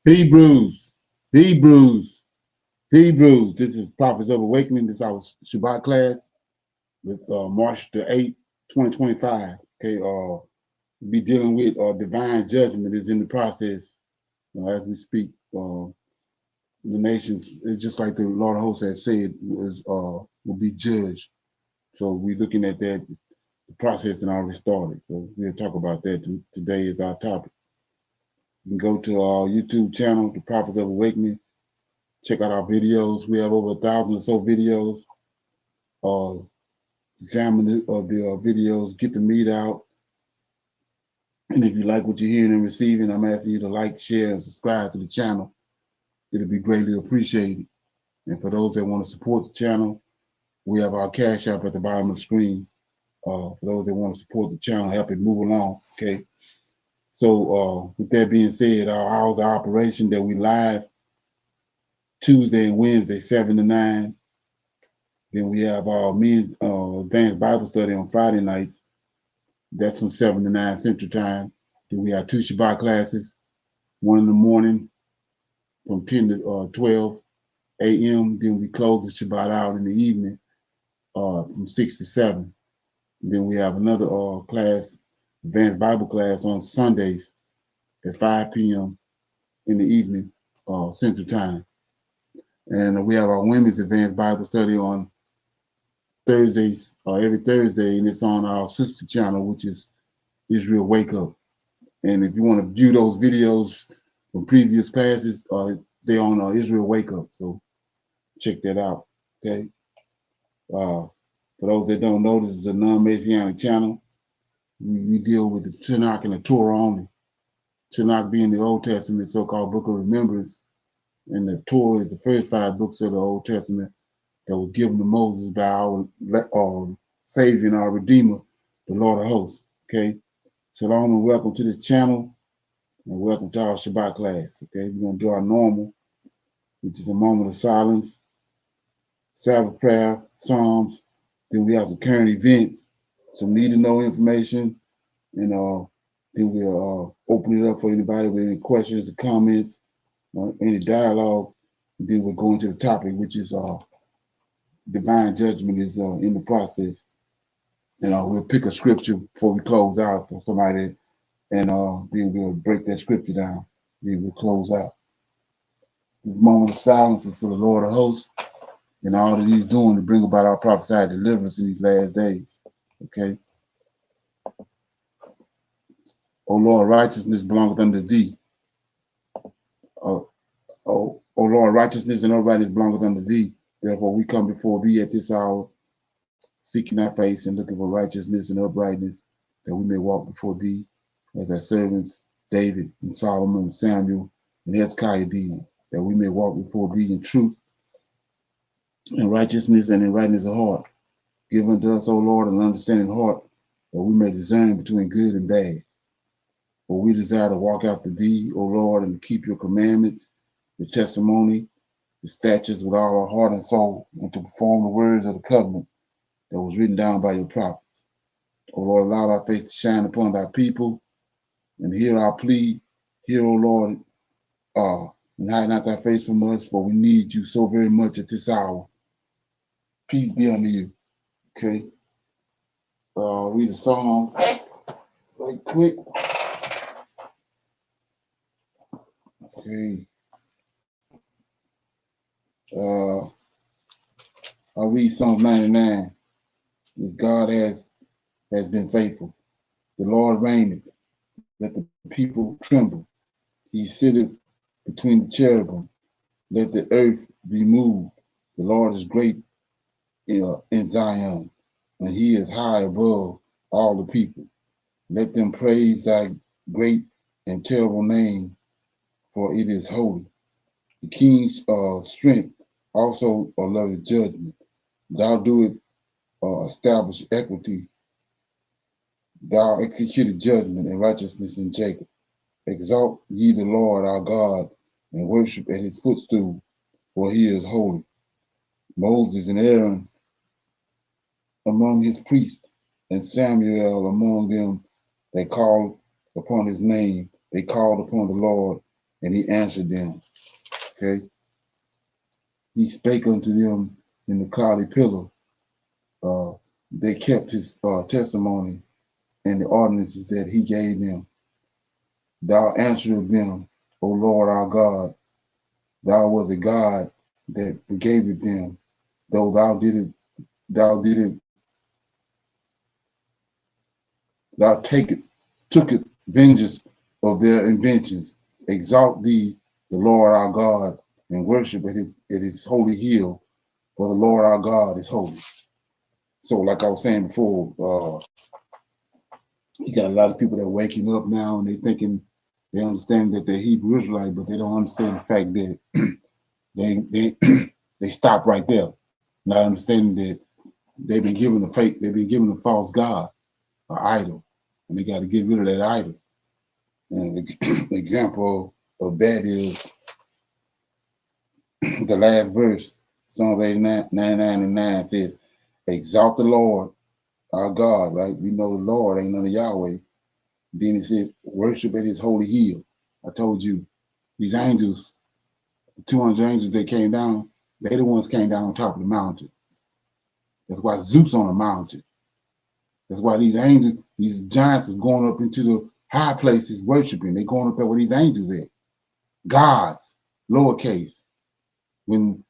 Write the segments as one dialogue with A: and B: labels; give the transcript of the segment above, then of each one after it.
A: Hebrews, Hebrews, Hebrews. This is Prophets of Awakening. This is our Shabbat class with March the 8th, 2025. Okay, we'll be dealing with divine judgment is in the process as we speak. The nations, it's just like the Lord of hosts has said, will be judged. So we're looking at that, the process and already started. So we'll talk about that. Today is our topic. You can go to our YouTube channel, The Prophets of Awakening. Check out our videos. We have over 1,000 or so videos. Examine the videos, get the meat out. And if you like what you're hearing and receiving, I'm asking you to like, share, and subscribe to the channel. It'll be greatly appreciated. And for those that want to support the channel, we have our Cash App at the bottom of the screen. For those that want to support the channel, help it move along. Okay. So with that being said, our hours of operation that we live Tuesday and Wednesday, 7 to 9. Then we have our men's advanced Bible study on Friday nights. That's from 7 to 9 Central Time. Then we have 2 Shabbat classes, one in the morning from 10 to 12 a.m. Then we close the Shabbat out in the evening from 6 to 7. Then we have another class, advanced Bible class on Sundays at 5 p.m. in the evening, Central Time. And we have our women's advanced Bible study on Thursdays, every Thursday, and it's on our sister channel, which is Israel Wake Up. And if you want to view those videos from previous classes, they're on Israel Wake Up. So check that out. Okay. For those that don't know, this is a non-Messianic channel. We deal with the Tanakh and the Torah only. Tanakh being the Old Testament, so-called Book of Remembrance, and the Torah is the first 5 books of the Old Testament that was given to Moses by our Savior and our Redeemer, the Lord of hosts. Okay. Shalom and welcome to this channel, and welcome to our Shabbat class. Okay, we're going to do our normal, which is a moment of silence, Sabbath prayer, Psalms. Then we have some current events, some need to know information, and then we'll open it up for anybody with any questions or comments, or any dialogue. And then we'll go into the topic, which is divine judgment is in the process. And we'll pick a scripture before we close out for somebody, and then we'll break that scripture down. Then we'll close out. This moment of silence is for the Lord of hosts and all that he's doing to bring about our prophesied deliverance in these last days. Okay. O Lord, righteousness belongeth unto thee. O Lord, righteousness and uprightness belongeth unto thee. Therefore we come before thee at this hour, seeking thy face and looking for righteousness and uprightness, that we may walk before thee as thy servants David and Solomon and Samuel and Hezekiah did, that we may walk before thee in truth and righteousness and in rightness of heart. Give unto us, O Lord, an understanding heart, that we may discern between good and bad. For we desire to walk after thee, O Lord, and to keep your commandments, your testimony, the statutes with all our heart and soul, and to perform the words of the covenant that was written down by your prophets. O Lord, allow thy face to shine upon thy people, and hear our plea. Hear, O Lord, and hide not thy face from us, for we need you so very much at this hour. Peace be unto you. Okay. Read a song right quick. Okay. I'll read Psalm 99. This God has been faithful. The Lord reigneth. Let the people tremble. He sitteth between the cherubim. Let the earth be moved. The Lord is great in Zion, and he is high above all the people. Let them praise thy great and terrible name, for it is holy. The king's strength also loveth judgment. Thou doest establish equity. Thou executed judgment and righteousness in Jacob. Exalt ye the Lord our God, and worship at his footstool, for he is holy. Moses and Aaron among his priests, and Samuel among them that called upon his name. They called upon the Lord, and he answered them. Okay. He spake unto them in the cloudy pillar. They kept his testimony and the ordinances that he gave them. Thou answered them, O Lord our God, thou was a God that forgave them, though thou took it vengeance of their inventions. Exalt thee, the Lord our God, and worship at his holy hill, for the Lord our God is holy. So, like I was saying before, you got a lot of people that are waking up now and they understand that they're Hebrew Israelites, but they don't understand the fact that they stop right there, not understanding that they've been given a false God, an idol, and they got to get rid of that idol. And the example of that is the last verse, Psalms 89, 99 and 9 says, exalt the Lord our God, right? We know the Lord ain't none of Yahweh. Then it says, worship at his holy hill. I told you, these angels, the 200 angels that came down, they the ones came down on top of the mountain. That's why Zeus on the mountain. That's why these angels, these giants was going up into the high places worshiping. They going up there where these angels at. Gods, lowercase. When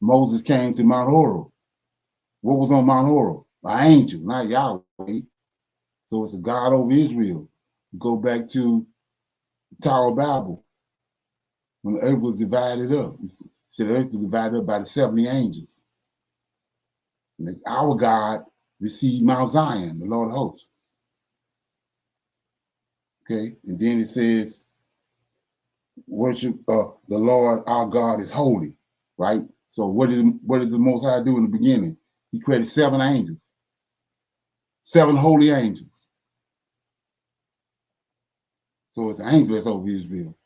A: Moses came to Mount Horeb, what was on Mount Horeb? An angel, not Yahweh. So it's a God over Israel. Go back to Tower of Babel, when the earth was divided up. So the earth was divided up by the 70 angels. And our God received Mount Zion, the Lord of hosts. Okay, and then it says, worship the Lord our God is holy, right? So what did the Most High do in the beginning? He created 7 angels, 7 holy angels. So it's an angel that's over Israel.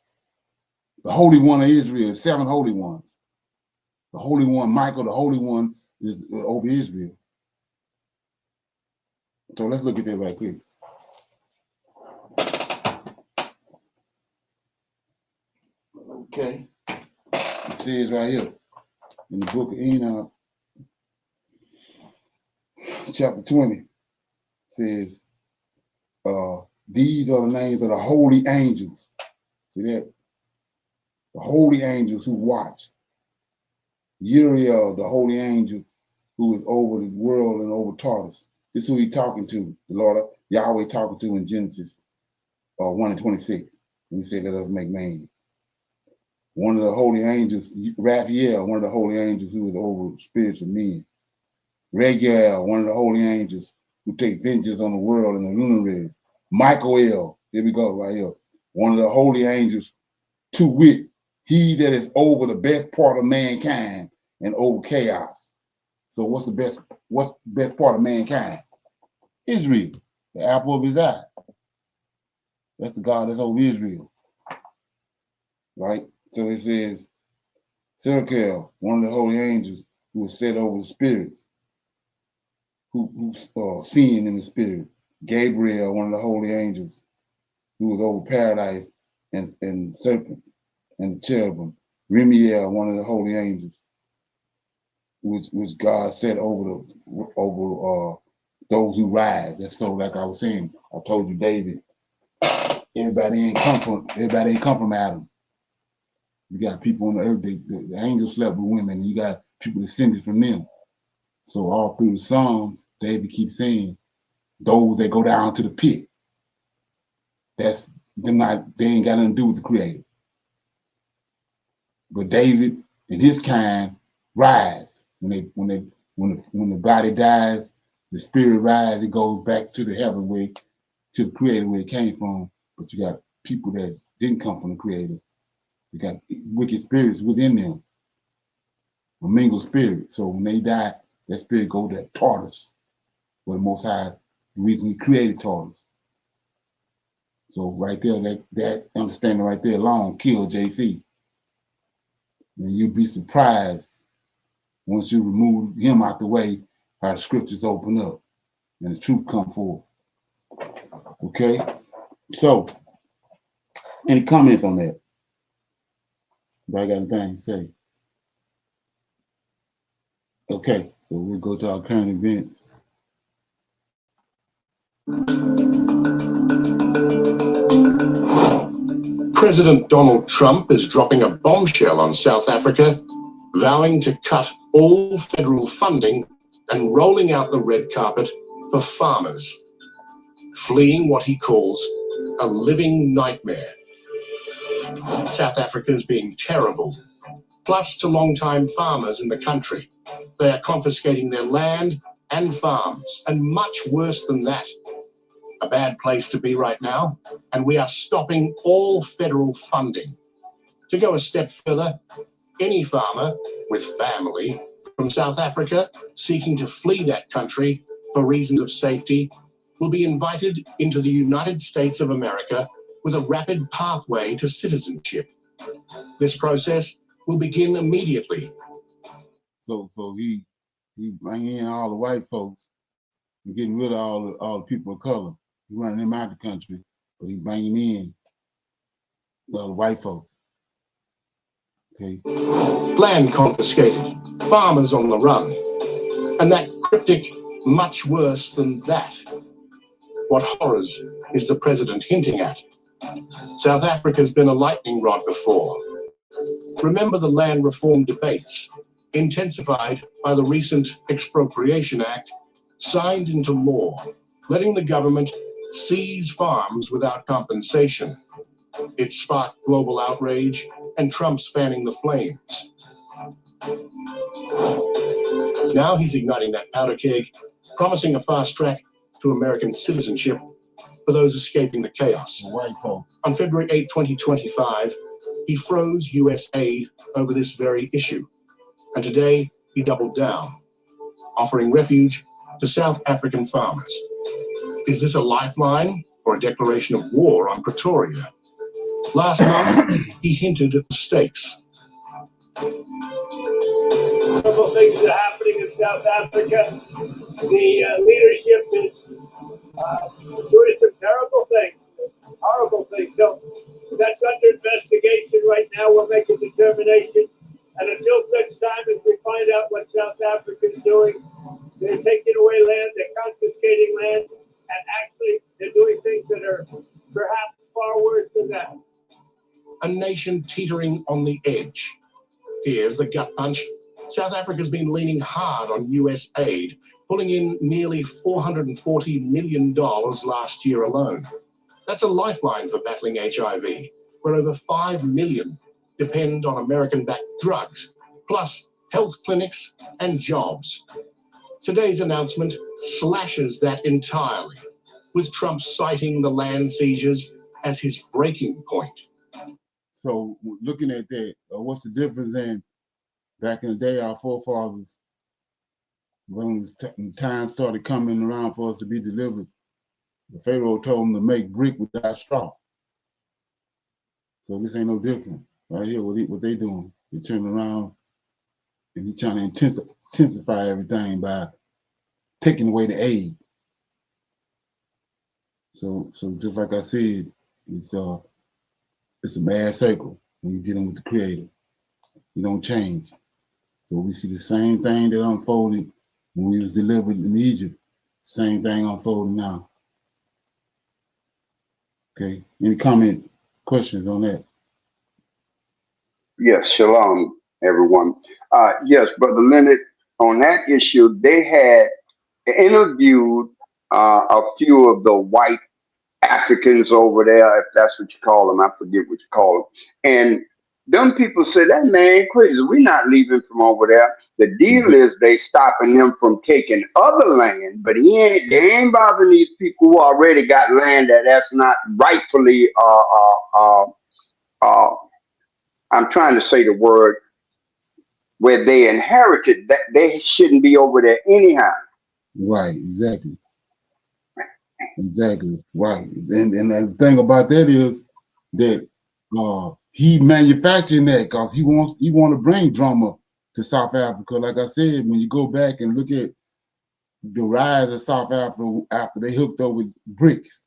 A: The Holy One of Israel is 7 holy ones. The Holy One, Michael, the Holy One, is over Israel. So let's look at that right quick. Okay. It says right here in the book of Enoch, chapter 20, says, these are the names of the holy angels. See that? The holy angels who watch. Uriel, the holy angel who is over the world and over Tartarus. This is who he's talking to, the Lord, Yahweh talking to in Genesis 1 and 26. When he said, let us make man. One of the holy angels, Raphael, one of the holy angels who is over spiritual men. Regiel, one of the holy angels who takes vengeance on the world and the luminaries. Michael, here we go, right here. One of the holy angels, to wit, he that is over the best part of mankind and over chaos. So what's the best part of mankind? Israel, the apple of his eye. That's the God that's over Israel, right? So it says, Serakel, one of the holy angels who was set over the spirits, who seeing in the spirit. Gabriel, one of the holy angels who was over paradise and serpents and the cherubim. Remiel, one of the holy angels, which God set over those who rise. That's so, like I was saying, I told you, David, everybody ain't come from Adam. You got people on the earth, the angels slept with women, and you got people descended from them. So all through the Psalms, David keeps saying, those that go down to the pit, they ain't got nothing to do with the Creator. But David and his kind rise. When the body dies, the spirit rises, it goes back to the heaven way, to the Creator where it came from. But you got people that didn't come from the Creator. You got wicked spirits within them, a mingled spirit. So when they die, that spirit go to Tartarus, where the Most High, the reason he created Tartarus. So right there, that understanding right there alone killed JC. And you'd be surprised once you remove him out the way, how the scriptures open up and the truth come forth. Okay? So Any comments on that? I got anything to say? Okay, so we'll go to our current events.
B: President Donald Trump is dropping a bombshell on South Africa, vowing to cut all federal funding and rolling out the red carpet for farmers, fleeing what he calls a living nightmare. South Africa is being terrible, plus to long-time farmers in the country. They are confiscating their land and farms, and much worse than that. A bad place to be right now, and we are stopping all federal funding. To go a step further, any farmer with family from South Africa seeking to flee that country for reasons of safety will be invited into the United States of America with a rapid pathway to citizenship. This process will begin immediately.
A: So he bringing in all the white folks and getting rid of all the people of color. He running them out of the country, but he bringing in all the white folks. Okay.
B: Land confiscated, farmers on the run, and that cryptic, much worse than that. What horrors is the president hinting at? South Africa's been a lightning rod before. Remember the land reform debates, intensified by the recent Expropriation Act, signed into law, letting the government seize farms without compensation. It sparked global outrage, and Trump's fanning the flames. Now he's igniting that powder keg, promising a fast track to American citizenship for those escaping the chaos.
A: White folks.
B: On February 8, 2025, he froze U.S. aid over this very issue. And today, he doubled down, offering refuge to South African farmers. Is this a lifeline or a declaration of war on Pretoria? Last month, he hinted at the stakes.
C: Several things are happening in South Africa. The leadership is doing some terrible things, horrible things. So that's under investigation right now. We'll make a determination. And until such time as we find out what South Africa is doing, they're taking away land, they're confiscating land, and actually they're doing things that are perhaps far worse than that.
B: A nation teetering on the edge. Here's the gut punch. South Africa's been leaning hard on U.S. aid, pulling in nearly $440 million last year alone. That's a lifeline for battling HIV, where over 5 million depend on American-backed drugs, plus health clinics and jobs. Today's announcement slashes that entirely, with Trump citing the land seizures as his breaking point.
A: So looking at that, what's the difference in back in the day, our forefathers, when time started coming around for us to be delivered, the Pharaoh told them to make brick without straw. So this ain't no different. Right here, what they doing? They turn around and he trying to intensify everything by taking away the aid. So just like I said, it's a mad circle when you're dealing with the Creator. You don't change. So we see the same thing that unfolded when we was delivered in Egypt. Same thing unfolding now. Okay. Any comments, questions on that?
D: Yes, shalom, everyone. Yes, Brother Leonard, on that issue, they had interviewed a few of the white Africans over there, if that's what you call them. I forget what you call them. And them people said, that man crazy. We're not leaving from over there. The deal is they stopping them from taking other land, but they ain't bothering these people who already got land that's not rightfully I'm trying to say the word where they inherited, that they shouldn't be over there anyhow.
A: Right, exactly. Exactly, right. And the thing about that is that he manufacturing that because he want to bring drama to South Africa. Like I said, when you go back and look at the rise of South Africa after they hooked up with bricks,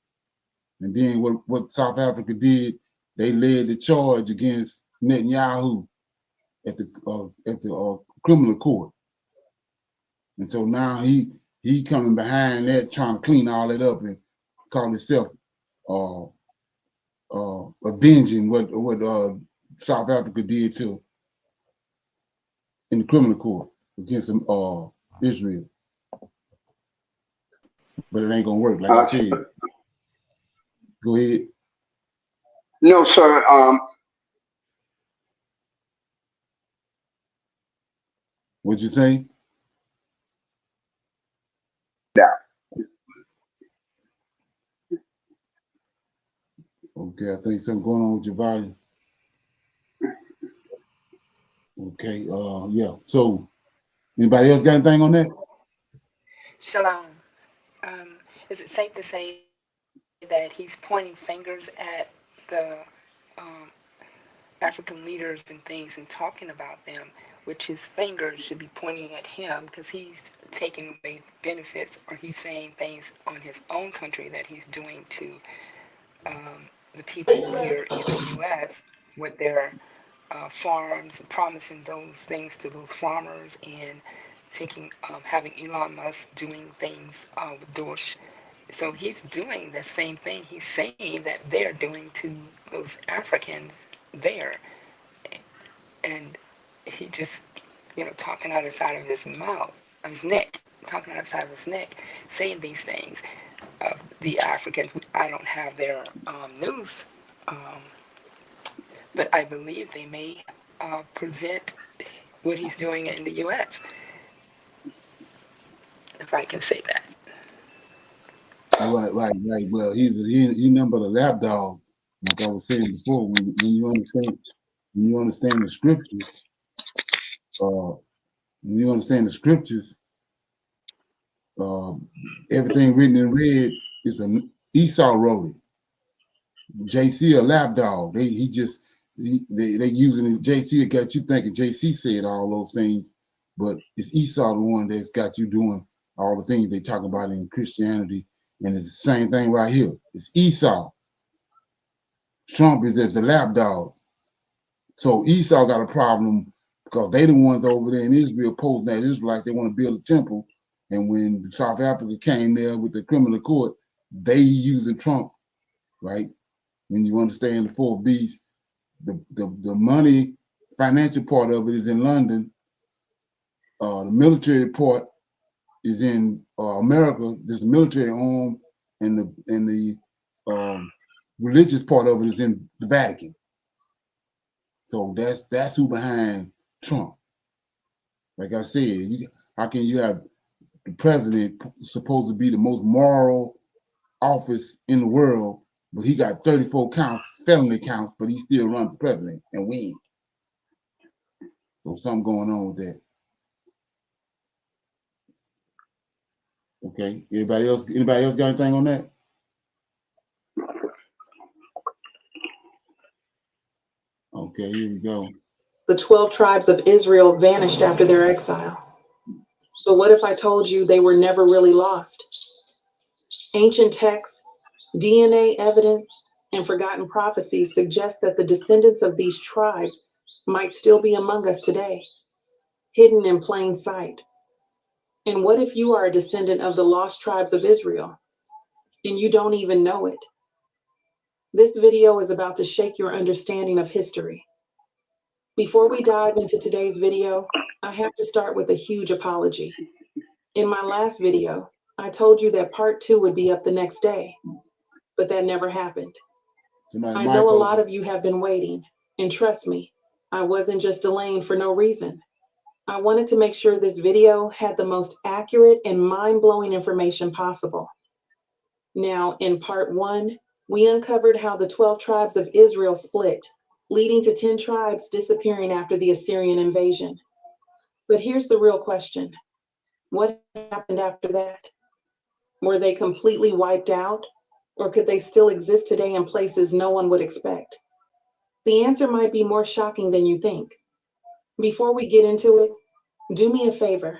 A: and then what South Africa did they led the charge against Netanyahu at the criminal court, and so now he coming behind that, trying to clean all that up and call himself avenging what South Africa did to in the criminal court against Israel. But it ain't gonna work, like I said. Go ahead.
D: No, sir.
A: What'd you say?
D: Yeah.
A: Okay, I think something going on with your volume. Okay, yeah. So, anybody else got anything on that?
E: Shalom. Is it safe to say that he's pointing fingers at the um, African leaders and things and talking about them, which his fingers should be pointing at him because he's taking away benefits, or he's saying things on his own country that he's doing to the people here in the U.S. with their farms, promising those things to those farmers, and having Elon Musk doing things with Doge. So he's doing the same thing he's saying that they're doing to those Africans there. And he just, talking out the side of his mouth, of his neck, talking out the side of his neck, saying these things of the Africans. I don't have their news, but I believe they may present what he's doing in the U.S., if I can say that.
A: Right. Well, he number the lapdog, like I was saying before. When you understand the scriptures, everything written in red is an Esau wrote it. JC a lapdog. They using it. JC got you thinking JC said all those things, but it's Esau the one that's got you doing all the things they talk about in Christianity, and it's the same thing right here. It's Esau. Trump is as the lapdog. So Esau got a problem because they the ones over there in Israel posing that Israelites, they want to build a temple. And when South Africa came there with the criminal court, they using Trump, right? When you understand the four beasts, the money, financial part of it is in London. The military part is in America. There's the military arm, and the religious part of it is in the Vatican. So that's who behind Trump. Like I said, how can you have the president supposed to be the most moral office in the world, but he got 34 felony counts, but he still runs for president and win? So something going on with that. Okay. Anybody else got anything on that? Okay, here we go.
F: The 12 tribes of Israel vanished after their exile. So what if I told you they were never really lost? Ancient texts, DNA evidence, and forgotten prophecies suggest that the descendants of these tribes might still be among us today, hidden in plain sight. And what if you are a descendant of the lost tribes of Israel and you don't even know it? This video is about to shake your understanding of history. Before we dive into today's video, I have to start with a huge apology. In my last video, I told you that part 2 would be up the next day, but that never happened. I know a lot of you have been waiting, and trust me, I wasn't just delaying for no reason. I wanted to make sure this video had the most accurate and mind-blowing information possible. Now, in part 1, we uncovered how the 12 tribes of Israel split, leading to 10 tribes disappearing after the Assyrian invasion. But here's the real question. What happened after that? Were they completely wiped out? Or could they still exist today in places no one would expect? The answer might be more shocking than you think. Before we get into it, do me a favor.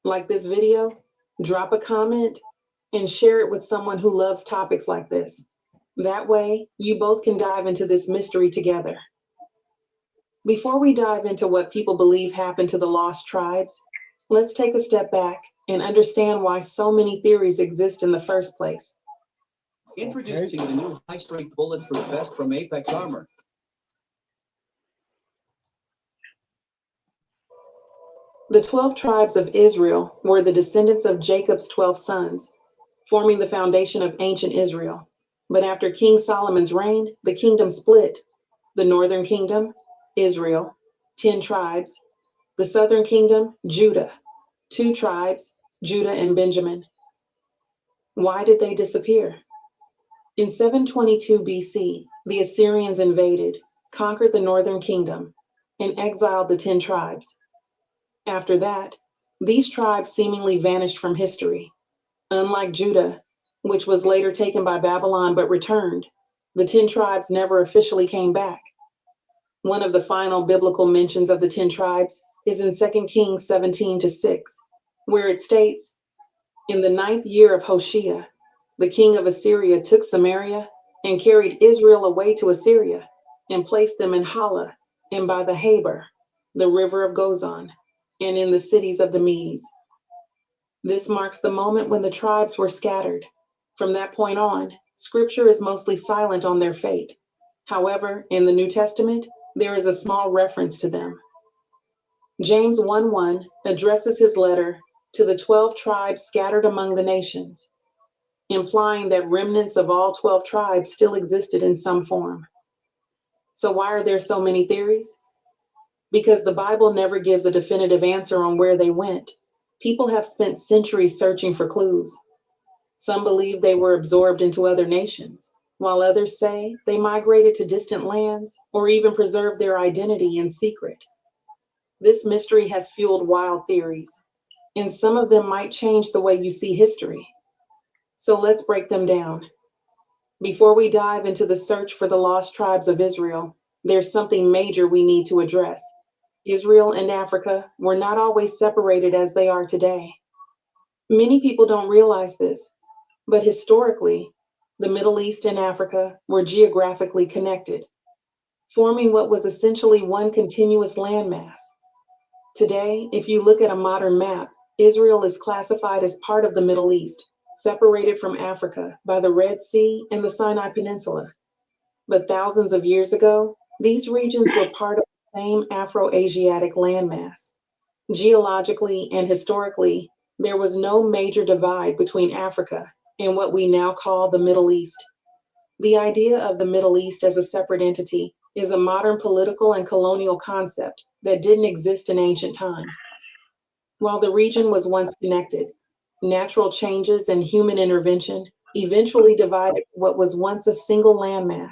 F: Like this video, drop a comment, and share it with someone who loves topics like this. That way, you both can dive into this mystery together. Before we dive into what people believe happened to the lost tribes, let's take a step back and understand why so many theories exist in the first place.
G: Introducing the new high-strength bulletproof vest from Apex Armor.
F: The 12 tribes of Israel were the descendants of Jacob's 12 sons, forming the foundation of ancient Israel. But after King Solomon's reign, the kingdom split. The northern kingdom, Israel, 10 tribes. The southern kingdom, Judah, 2 tribes, Judah and Benjamin. Why did they disappear? In 722 BC, the Assyrians invaded, conquered the northern kingdom, and exiled the 10 tribes. After that, these tribes seemingly vanished from history. Unlike Judah, which was later taken by Babylon but returned, the 10 tribes never officially came back. One of the final biblical mentions of the 10 tribes is in 2 Kings 17-6, where it states, "In the 9th year of Hoshea, the king of Assyria took Samaria and carried Israel away to Assyria and placed them in Hala and by the Haber, the river of Gozan, and in the cities of the Medes." This marks the moment when the tribes were scattered. From that point on, scripture is mostly silent on their fate. However, in the New Testament, there is a small reference to them. James 1:1 addresses his letter to the 12 tribes scattered among the nations, implying that remnants of all 12 tribes still existed in some form. So why are there so many theories? Because the Bible never gives a definitive answer on where they went. People have spent centuries searching for clues. Some believe they were absorbed into other nations, while others say they migrated to distant lands or even preserved their identity in secret. This mystery has fueled wild theories, and some of them might change the way you see history. So let's break them down. Before we dive into the search for the lost tribes of Israel, there's something major we need to address. Israel and Africa were not always separated as they are today. Many people don't realize this, but historically, the Middle East and Africa were geographically connected, forming what was essentially one continuous landmass. Today, if you look at a modern map, Israel is classified as part of the Middle East, separated from Africa by the Red Sea and the Sinai Peninsula. But thousands of years ago, these regions were part of the same Afro-Asiatic landmass. Geologically and historically, there was no major divide between Africa and what we now call the Middle East. The idea of the Middle East as a separate entity is a modern political and colonial concept that didn't exist in ancient times. While the region was once connected, natural changes and human intervention eventually divided what was once a single landmass.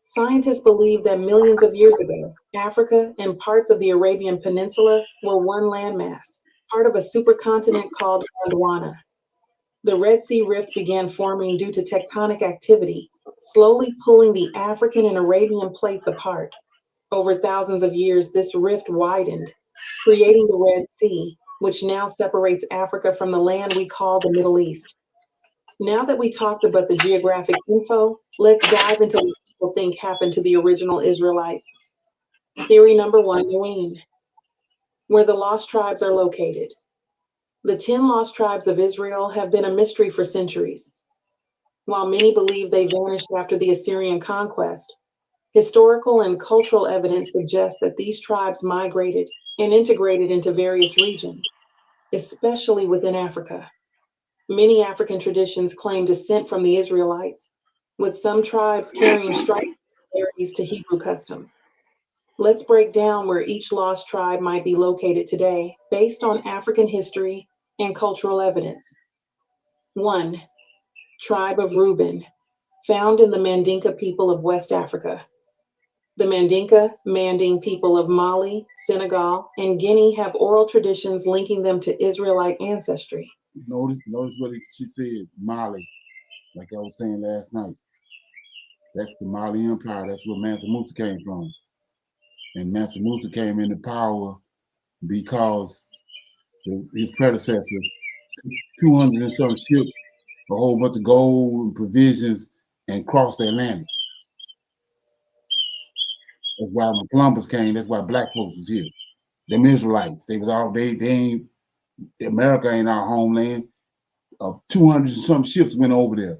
F: Scientists believe that millions of years ago, Africa and parts of the Arabian Peninsula were one landmass, part of a supercontinent called Gondwana. The Red Sea Rift began forming due to tectonic activity, slowly pulling the African and Arabian plates apart. Over thousands of years, this rift widened, creating the Red Sea, which now separates Africa from the land we call the Middle East. Now that we talked about the geographic info, let's dive into what people think happened to the original Israelites. Theory number 1, Nuin, where the lost tribes are located. The 10 lost tribes of Israel have been a mystery for centuries. While many believe they vanished after the Assyrian conquest, historical and cultural evidence suggests that these tribes migrated and integrated into various regions, especially within Africa. Many African traditions claim descent from the Israelites, with some tribes carrying striking similarities to Hebrew customs. Let's break down where each lost tribe might be located today based on African history and cultural evidence. 1. Tribe of Reuben, found in the Mandinka people of West Africa. The Mandinka, Manding people of Mali, Senegal, and Guinea have oral traditions linking them to Israelite ancestry.
A: Notice what she said, Mali, like I was saying last night. That's the Mali Empire. That's where Mansa Musa came from. And Mansa Musa came into power because his predecessor, 200 and some ships, a whole bunch of gold and provisions, and crossed the Atlantic. That's why when Columbus came, that's why black folks was here. Them Israelites, they was all they ain't America ain't our homeland. 200 and some ships went over there,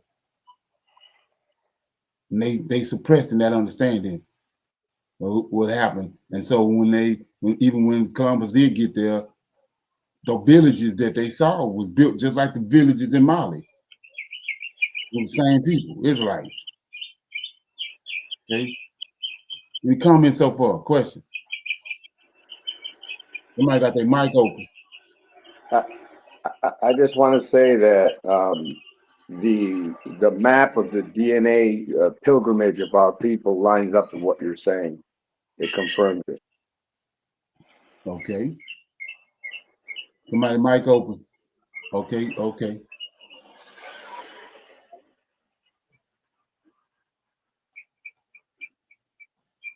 A: and they suppressed in that understanding of what happened. And so even when Columbus did get there, the villages that they saw was built just like the villages in Mali. It was the same people, Israelites. Okay. Any comments so far? Questions? Somebody got their mic open.
H: I just want to say that the map of the DNA pilgrimage of our people lines up to what you're saying. It confirms it.
A: Okay. Somebody mic open. Okay. Okay.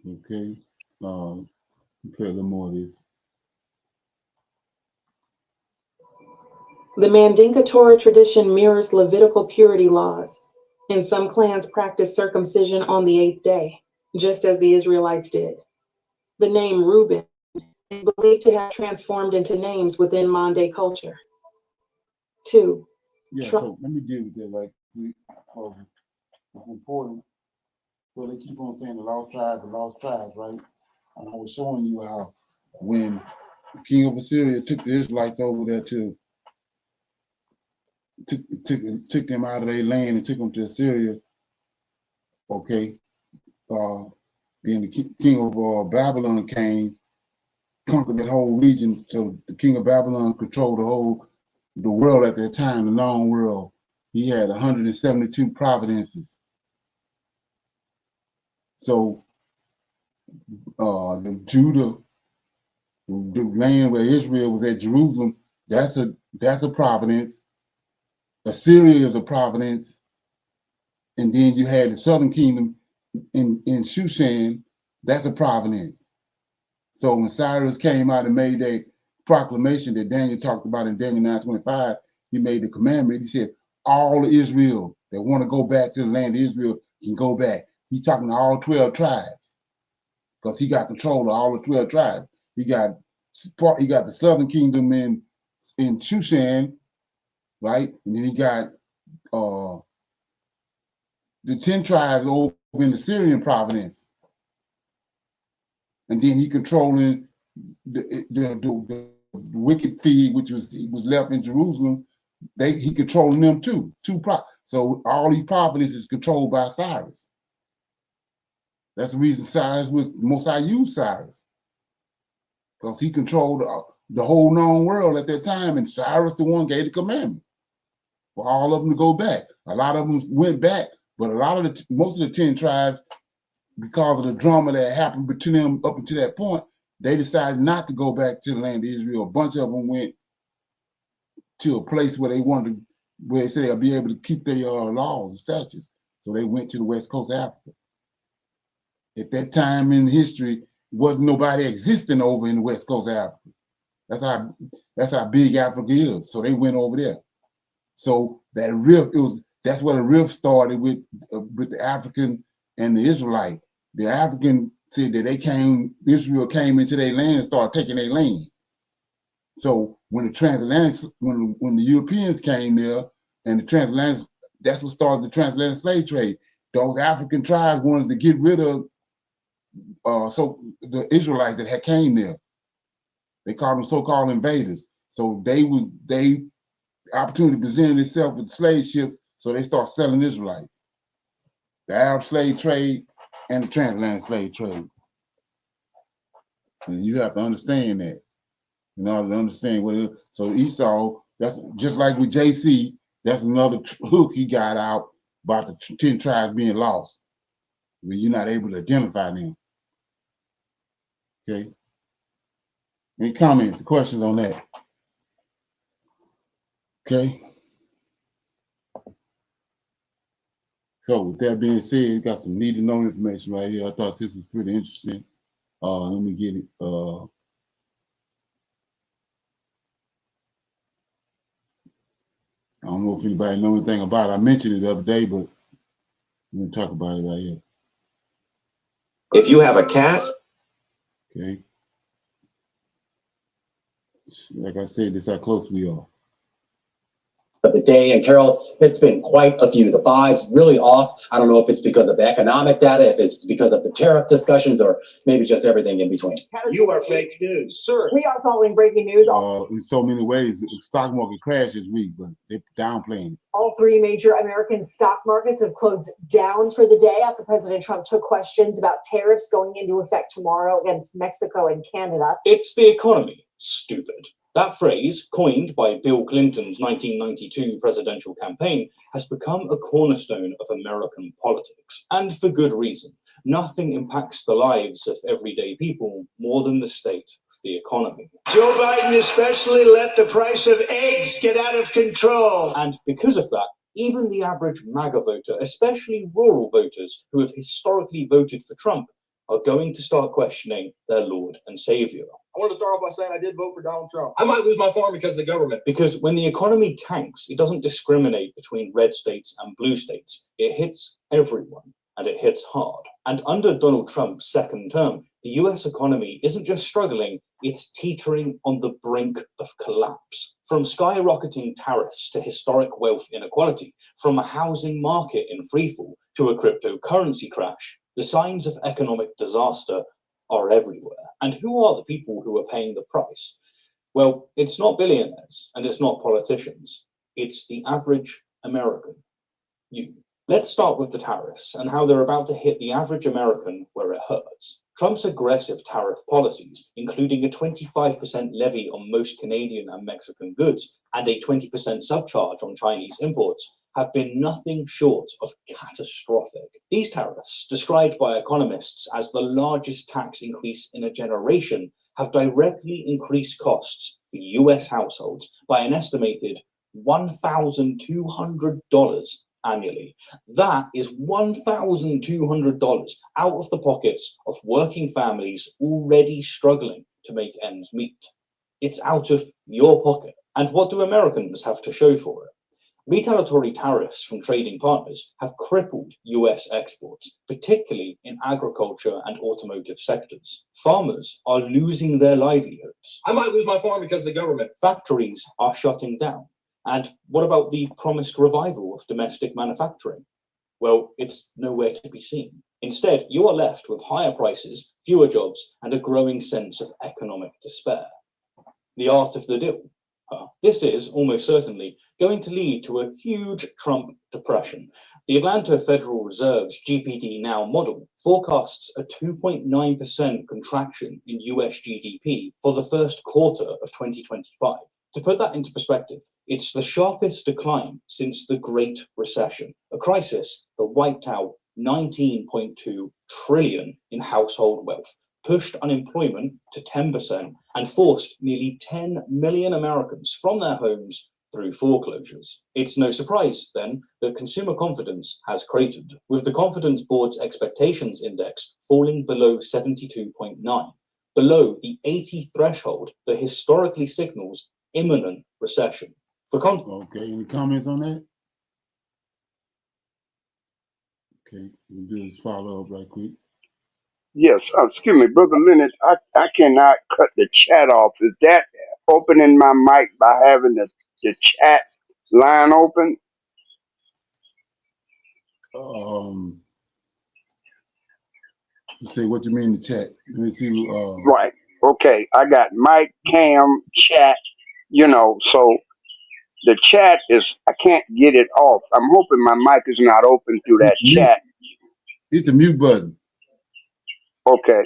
A: Okay. Play a little more of this.
F: The Mandinka Torah tradition mirrors Levitical purity laws, and some clans practice circumcision on the 8th day, just as the Israelites did. The name Reuben is believed to have transformed into names within Mande culture. 2.
A: Yeah, so let me deal with that right quick. It's important. So they keep on saying the lost tribes, right? And I was showing you how when the king of Assyria took the Israelites over there took them out of their land and took them to Assyria, okay, then the king of Babylon came, conquered that whole region. So the king of Babylon controlled the world at that time, the known world. He had 172 providences. So the Judah, the land where Israel was at, Jerusalem, that's a providence. Assyria is a providence, and then you had the southern kingdom in Shushan, that's a providence. So when Cyrus came out and made a proclamation that Daniel talked about in Daniel 9:25, he made the commandment. He said, all of Israel that want to go back to the land of Israel can go back. He's talking to all 12 tribes because he got control of all the 12 tribes. He got the southern kingdom in Shushan, right? And then he got the 10 tribes over in the Syrian province. And then he controlling the wicked feed, which was left in Jerusalem. He controlling them too. So all these provinces is controlled by Cyrus. That's the reason Cyrus was Mosai used Cyrus, because he controlled the whole known world at that time, and Cyrus the one gave the commandment for all of them to go back. A lot of them went back, but most of the 10 tribes, because of the drama that happened between them up until that point, they decided not to go back to the land of Israel. A bunch of them went to a place where they said they'll be able to keep their laws and statutes. So they went to the west coast of Africa. At that time in history, wasn't nobody existing over in the west coast of Africa. That's how big Africa is. So they went over there. So that rift, that's where the rift started with the African and the Israelite. The African said that Israel came into their land and started taking their land. So when the Europeans came there and the transatlantic, that's what started the transatlantic slave trade. Those African tribes wanted to get rid of the Israelites that had came there. They called them so-called invaders. So they opportunity presented itself with slave ships, so they start selling Israelites. The Arab slave trade and the transatlantic slave trade. And you have to understand that in order to understand what it is. So Esau, that's just like with JC, that's another hook he got out about the 10 tribes being lost, when you're not able to identify them. Okay. Any comments or questions on that? Okay. So with that being said, we got some need to know information right here. I thought this is pretty interesting. Let me get it. I don't know if anybody knows anything about it. I mentioned it the other day, but We're gonna talk about it right here.
B: If you have a cat,
A: Okay. Like I said, this is how close we are.
I: Of the day, and Carol, it's been quite a few. The vibe's really off. I don't know if it's because of the economic data, if it's because of the tariff discussions, or maybe just everything in between.
C: You are fake news, sir.
J: We are following breaking news.
A: In so many ways, the stock market crashed this week, but they're downplaying it.
J: All three major American stock markets have closed down for the day after President Trump took questions about tariffs going into effect tomorrow against Mexico and Canada.
G: It's the economy, stupid. That phrase, coined by Bill Clinton's 1992 presidential campaign, has become a cornerstone of American politics. And for good reason. Nothing impacts the lives of everyday people more than the state of the economy.
C: Joe Biden especially let the price of eggs get out of control.
G: And because of that, even the average MAGA voter, especially rural voters who have historically voted for Trump, are going to start questioning their Lord and Savior.
K: I want to start off by saying I did vote for Donald Trump. I might lose my farm because of the government.
G: Because when the economy tanks, it doesn't discriminate between red states and blue states. It hits everyone, and it hits hard. And under Donald Trump's second term, the US economy isn't just struggling, it's teetering on the brink of collapse. From skyrocketing tariffs to historic wealth inequality, from a housing market in freefall to a cryptocurrency crash, the signs of economic disaster are everywhere. And who are the people who are paying the price? Well, it's not billionaires and it's not politicians. It's the average American. You. Let's start with the tariffs and how they're about to hit the average American where it hurts. Trump's aggressive tariff policies, including a 25% levy on most Canadian and Mexican goods and a 20% subcharge on Chinese imports, have been nothing short of catastrophic. These tariffs, described by economists as the largest tax increase in a generation, have directly increased costs for US households by an estimated $1,200 annually. That is $1,200 out of the pockets of working families already struggling to make ends meet. It's out of your pocket. And what do Americans have to show for it? Retaliatory tariffs from trading partners have crippled US exports, particularly in agriculture and automotive sectors. Farmers are losing their livelihoods.
K: I might lose my farm because of the government.
G: Factories are shutting down. And what about the promised revival of domestic manufacturing? Well, it's nowhere to be seen. Instead, you are left with higher prices, fewer jobs, and a growing sense of economic despair. The art of the deal. This is almost certainly going to lead to a huge Trump depression. The Atlanta Federal Reserve's GPD Now model forecasts a 2.9% contraction in US GDP for the first quarter of 2025. To put that into perspective, it's the sharpest decline since the Great Recession, a crisis that wiped out $19.2 trillion in household wealth, pushed unemployment to 10%, and forced nearly 10 million Americans from their homes through foreclosures. It's no surprise, then, that consumer confidence has cratered, with the Confidence Board's expectations index falling below 72.9, below the 80 threshold that historically signals imminent recession.
A: Okay, any comments on that? Okay, we'll do this follow up right quick.
D: Yes, excuse me, Brother Leonard, I cannot cut the chat off. Is that opening my mic by having the chat line open?
A: You say what you mean the chat? Let me see.
D: Right. Okay, I got mic, cam, chat, so the chat is, I can't get it off. I'm hoping my mic is not open through that chat.
A: It's the mute button.
D: Okay.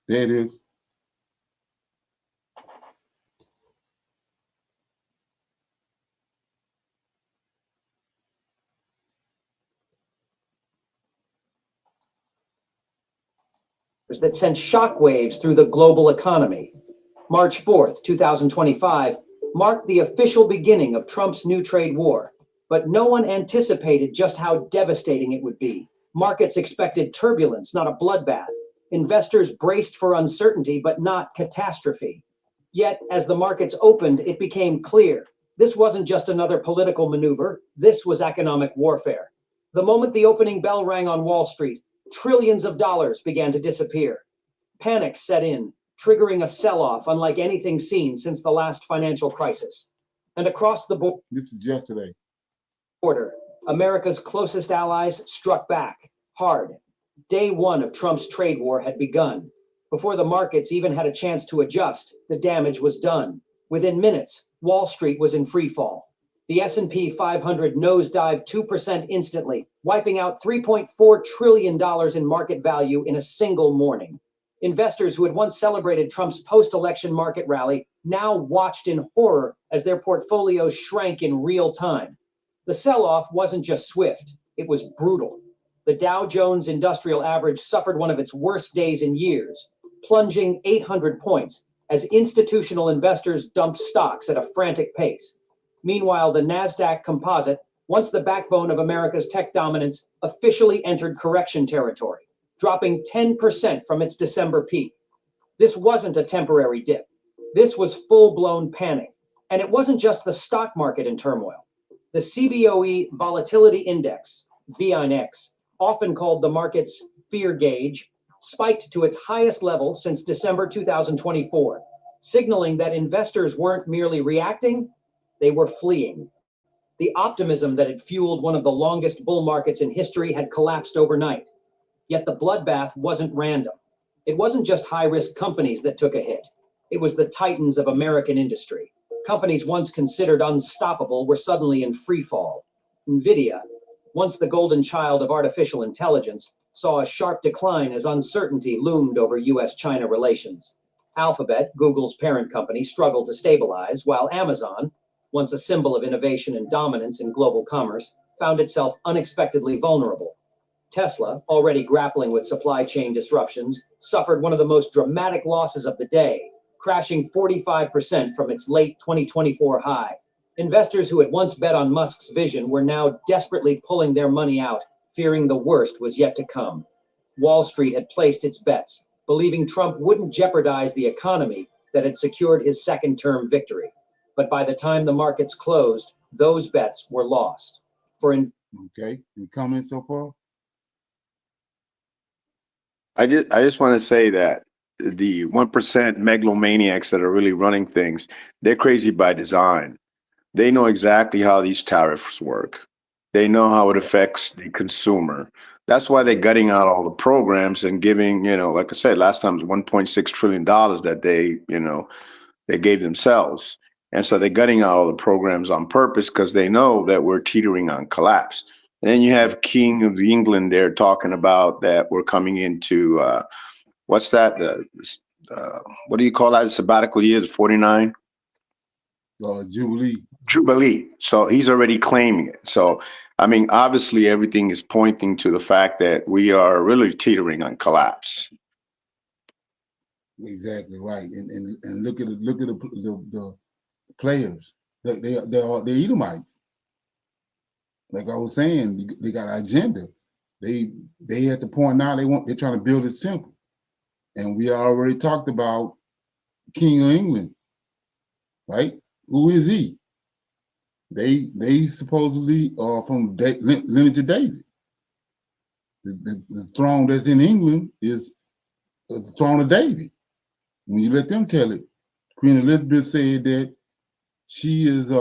A: There it is.
L: That sent shockwaves through the global economy. March 4th, 2025, marked the official beginning of Trump's new trade war, but no one anticipated just how devastating it would be. Markets expected turbulence, not a bloodbath. Investors braced for uncertainty, but not catastrophe. Yet, as the markets opened, it became clear this wasn't just another political maneuver, this was economic warfare. The moment the opening bell rang on Wall Street, trillions of dollars began to disappear. Panic set in, triggering a sell-off unlike anything seen since the last financial crisis. And across the board,
A: This is yesterday.
L: America's closest allies struck back hard. Day one of Trump's trade war had begun. Before the markets even had a chance to adjust, the damage was done. Within minutes, Wall Street was in free fall. The S&P 500 nosedived 2% instantly, wiping out $3.4 trillion in market value in a single morning. Investors who had once celebrated Trump's post-election market rally now watched in horror as their portfolios shrank in real time. The sell-off wasn't just swift, it was brutal. The Dow Jones Industrial Average suffered one of its worst days in years, plunging 800 points as institutional investors dumped stocks at a frantic pace. Meanwhile, the NASDAQ Composite, once the backbone of America's tech dominance, officially entered correction territory, dropping 10% from its December peak. This wasn't a temporary dip. This was full-blown panic. And it wasn't just the stock market in turmoil. The CBOE Volatility Index, VIX, often called the market's fear gauge, spiked to its highest level since December 2024, signaling that investors weren't merely reacting, they were fleeing. The optimism that had fueled one of the longest bull markets in history had collapsed overnight. Yet the bloodbath wasn't random. It wasn't just high-risk companies that took a hit. It was the titans of American industry. Companies once considered unstoppable were suddenly in free fall. NVIDIA, once the golden child of artificial intelligence, saw a sharp decline as uncertainty loomed over US-China relations. Alphabet, Google's parent company, struggled to stabilize, while Amazon, once a symbol of innovation and dominance in global commerce, found itself unexpectedly vulnerable. Tesla, already grappling with supply chain disruptions, suffered one of the most dramatic losses of the day, crashing 45% from its late 2024 high. Investors who had once bet on Musk's vision were now desperately pulling their money out, fearing the worst was yet to come. Wall Street had placed its bets, believing Trump wouldn't jeopardize the economy that had secured his second-term victory. But by the time the markets closed, those bets were lost.
A: Okay, any comments so far?
H: I just want to say that the 1% megalomaniacs that are really running things, they're crazy by design. They know exactly how these tariffs work. They know how it affects the consumer. That's why they're gutting out all the programs and giving, like I said, last time it was $1.6 trillion that they gave themselves. And so they're gutting out all the programs on purpose because they know that we're teetering on collapse. And then you have King of England there talking about that we're coming into, what's that? What do you call that? The sabbatical year, the 49?
A: Jubilee.
H: Jubilee. So he's already claiming it. So, I mean, obviously everything is pointing to the fact that we are really teetering on collapse.
A: Exactly right. And look at the players. They're Edomites. Like I was saying, they got an agenda. They at the point now they're trying to build this temple. And we already talked about King of England, right? Who is he? They supposedly are from lineage of David. The throne that's in England is the throne of David. When you let them tell it, Queen Elizabeth said that she is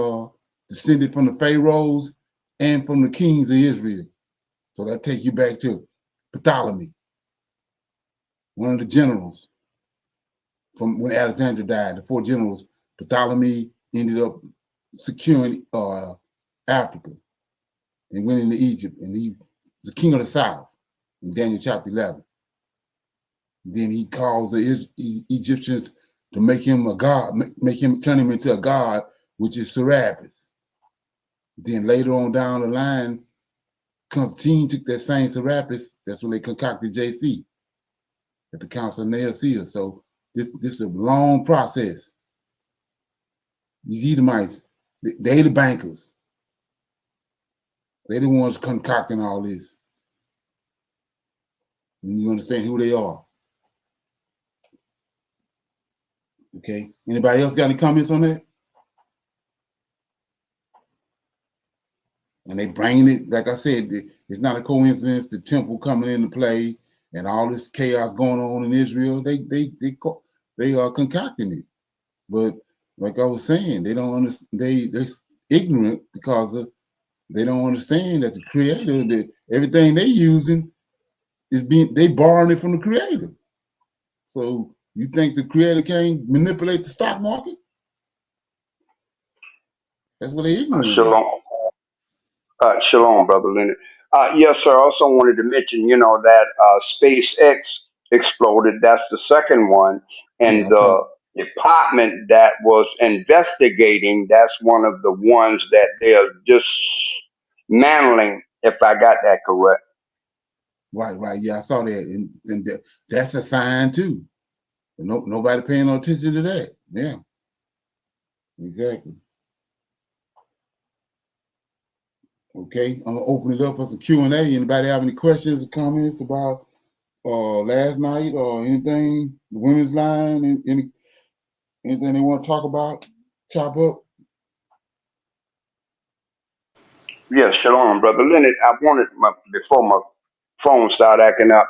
A: descended from the pharaohs and from the kings of Israel. So that take you back to Ptolemy, one of the generals from when Alexander died. The 4 generals, Ptolemy ended up securing Africa and went into Egypt, and he was the king of the south in Daniel chapter 11. Then he calls the Egyptians to make him a god, turn him into a god, which is Serapis. Then later on down the line, Constantine took that same Serapis. That's when they concocted JC at the Council of Nicaea. So this is a long process. These Edomites, they the bankers. They the ones concocting all this. And you understand who they are. Okay. Anybody else got any comments on that? And they bring it, like I said, it's not a coincidence. The temple coming into play and all this chaos going on in Israel. They are concocting it. But like I was saying, they don't understand. They ignorant because they don't understand that the Creator, that everything they using they borrowing it from the Creator. So you think the Creator can't manipulate the stock market? That's what they ignorant about.
D: Shalom. Shalom, Brother Leonard. Yes, sir. I also wanted to mention, that SpaceX exploded. That's the second one.
A: Yeah,
D: And
A: I saw.
D: the department that was investigating, that's one of the ones that they're dismantling, if I got that correct.
A: Right. Yeah, I saw that, and that's a sign too. Nobody paying no attention to that. Yeah, exactly. Okay, I'm gonna open it up for some Q&A. Anybody have any questions or comments about last night or anything, the women's line, and anything they want to talk about, chop up?
D: Yes, shalom, Brother Leonard. I wanted before my phone started acting up.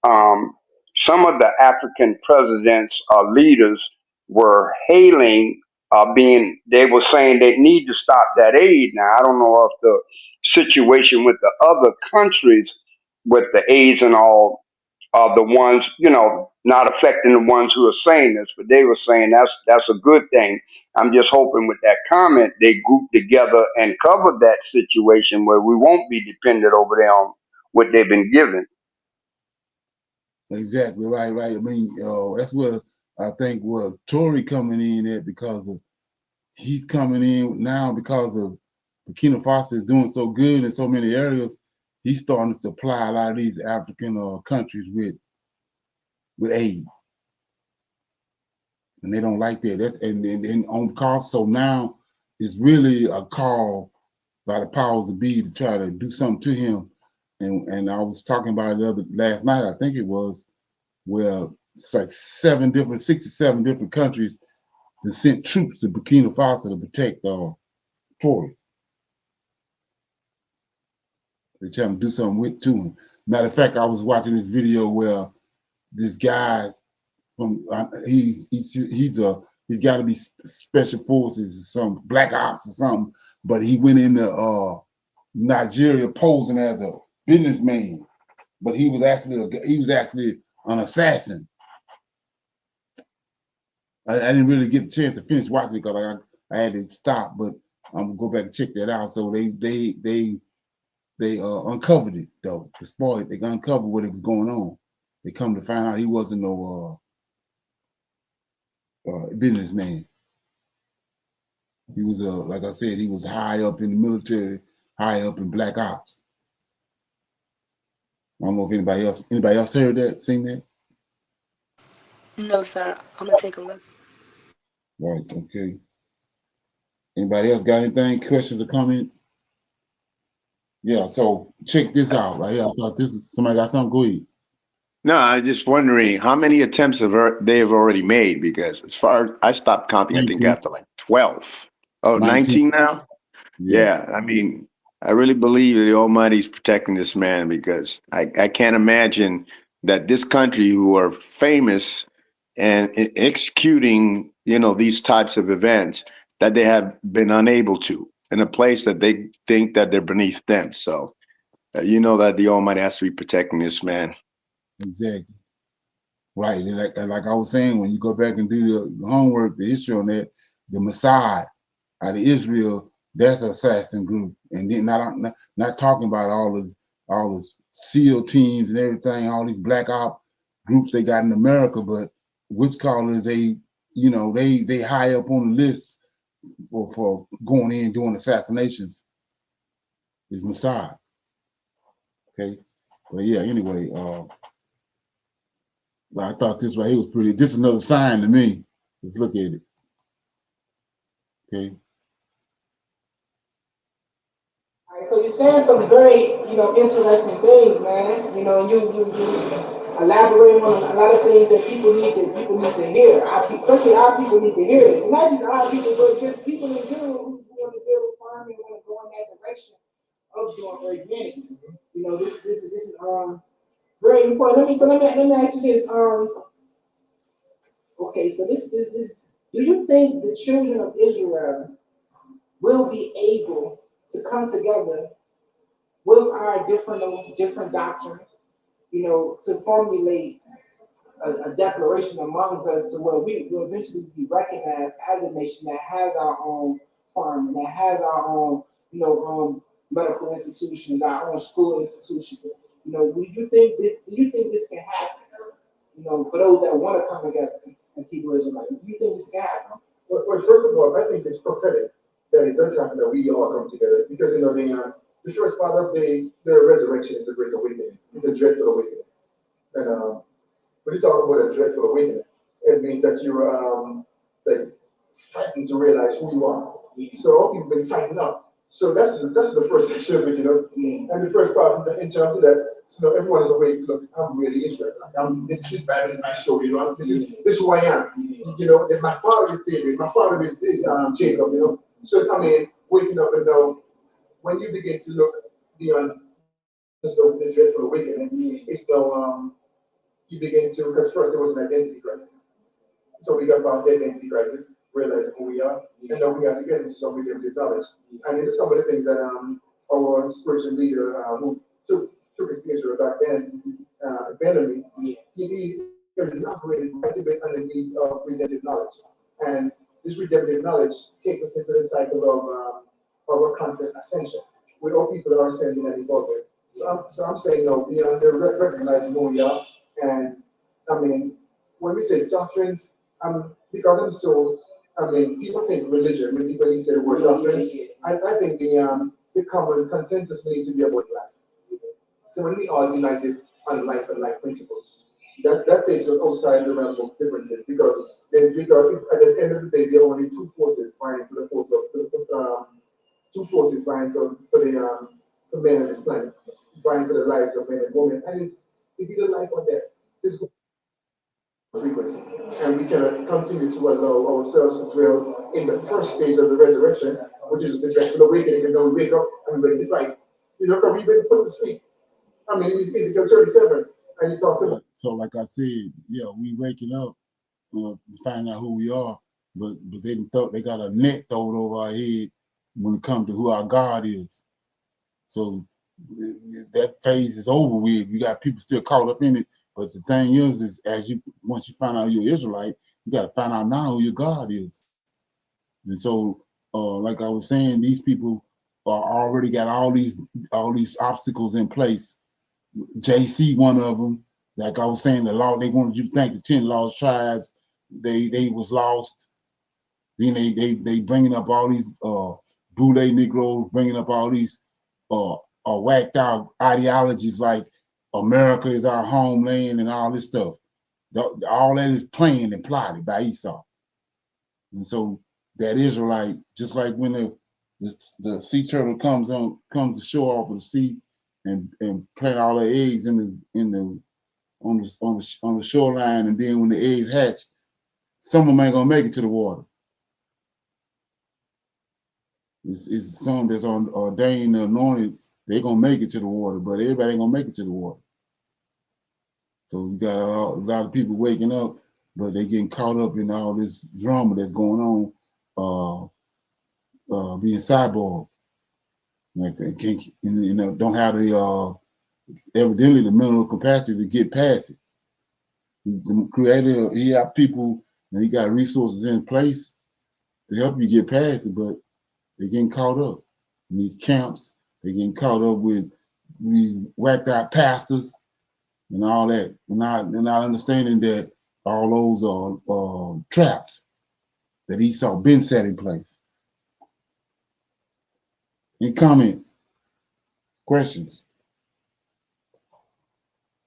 D: Um, some of the African presidents or leaders were hailing, they were saying they need to stop that aid. Now, I don't know if the situation with the other countries with the aids and all are the ones, not affecting the ones who are saying this, but they were saying that's a good thing. I'm just hoping with that comment they group together and cover that situation where we won't be dependent over there on what they've been given.
A: Exactly, right. I mean, that's where I think where Tory coming in at because he's coming in now because of Burkina Faso is doing so good in so many areas. He's starting to supply a lot of these African countries with aid, and they don't like that. That's and on cost. So now it's really a call by the powers to be to try to do something to him. And I was talking about it last night. I think it was where it's like 67 different countries that sent troops to Burkina Faso to protect Tory. They're trying to do something to him. Matter of fact, I was watching this video where this guy from he's got to be special forces or some black ops or something, but he went into Nigeria posing as a businessman, but he was actually an assassin. I didn't really get a chance to finish watching it because I had to stop, but I'm gonna go back and check that out. So they uncovered it though. They uncovered what it was going on. They come to find out he wasn't no businessman. He was like I said, he was high up in the military, high up in black ops. I don't know if anybody else heard that, seen that?
E: No, sir. I'm gonna take a look.
A: Right, okay. Anybody else got anything, questions or comments? Yeah, so check this out right here. I thought somebody got something, go ahead.
H: No, I'm just wondering how many attempts they've already made, because as far as I stopped counting, I think
A: 19.
H: after like 12. Oh,
A: 19.
H: 19 now?
A: Yeah,
H: Yeah, I mean, I really believe the Almighty's protecting this man, because I can't imagine that this country, who are famous and executing, these types of events, that they have been unable to in a place that they think that they're beneath them. So, that the Almighty has to be protecting this man.
A: exactly. Right. And like I was saying, when you go back and do the homework, the history on that, the Mossad out of Israel, that's an assassin group. And then not talking about all the SEAL teams and everything, all these black op groups they got in America, but which callers they high up on the list for going in and doing assassinations is Mossad. Okay. But yeah, anyway, I thought this right here was pretty. This is another sign to me. Let's look at it. Okay.
M: All right, so you're saying some very, interesting things, man. You elaborate on a lot of things that people need to hear. Especially our people need to hear it. Not just our people, but just people in general who want to deal with farming and want to go in that direction. organic. You know, this is very important. Let me ask you this. Okay, so this. Do you think the children of Israel will be able to come together with our different doctrines, you know, to formulate a declaration amongst us to where we will eventually be recognized as a nation that has our own farming, that has our own, you know, medical institutions, our own school institutions. You know, do you think this can happen? You know, for those that want to come together as Hebrew Israelites, do you think this can happen?
K: Well, first of all, I think it's prophetic that it does happen that we all come together because, you know, the first part of the resurrection is the great awakening. It's a dreadful awakening. And when you talk about a dreadful awakening, it means that you're like frightened to realize who you are. So all people been frightened up. So that's the first section of it, you know. And the first part in terms of that, you know, everyone is awake. Look, I'm really Israel. This Bible is my story, you know. This is who I am. You know, and my father is David. My father is Jacob, you know. So I mean, waking up and know when you begin to look beyond just the dreadful awakening, it's no you begin to, because first there was an identity crisis. So we got past the identity crisis, realizing who we are, and then we have to get into some redemptive knowledge. And this is some of the things that our spiritual leader who took us to Israel back then, Benjamin, he operated quite a bit underneath of redemptive knowledge. And this redemptive knowledge takes us into the cycle of a constant ascension, where all people are ascending and evolving. So I'm saying, no, beyond recognizing who we are. And I mean, when we say doctrines, because I'm so, I mean, people think religion, when you say the word doctrine, I think the common consensus we need to be about life. So when we are united on life and life principles, that takes us outside the realm of differences because at the end of the day, there are only two forces vying for the force of two forces vying for men on this planet, vying for the lives of men and women, and it's either life or death. This frequency, and we cannot continue to allow ourselves to dwell in the first stage of the resurrection, which is the dreadful awakening, because then we wake up and we're ready to fight. You know, because we've been put to sleep. I mean, it's Ezekiel 37, and he talks about.
A: So, like I said, yeah, we waking up, find out who we are, but they thought they got a net thrown over our head when it comes to who our God is. So that phase is over with. You got people still caught up in it. But the thing is once you find out you're Israelite, you got to find out now who your God is. And so, like I was saying, these people are already got all these obstacles in place. JC, one of them. Like I was saying, the law, they wanted you to think the 10 lost tribes, they was lost. Then they bringing up all these Boule Negroes, bringing up all these whacked out ideologies like America is our homeland and all this stuff. All that is planned and plotted by Esau. And so that Israelite, just like when the sea turtle comes to shore off of the sea and plant all their eggs on the shoreline, and then when the eggs hatch, some of them ain't gonna make it to the water. It's some that's ordained and anointed, they're gonna make it to the water, but everybody ain't gonna make it to the water. So we got a lot of people waking up, but they getting caught up in all this drama that's going on, being cyborg. Like they can't, don't have the evidently the mental capacity to get past it. The creator, he got people and he got resources in place to help you get past it, but they're getting caught up in these camps. They're getting caught up with these whacked out pastors and all that. They're not understanding that all those are traps that Esau been set in place. Any comments? Questions?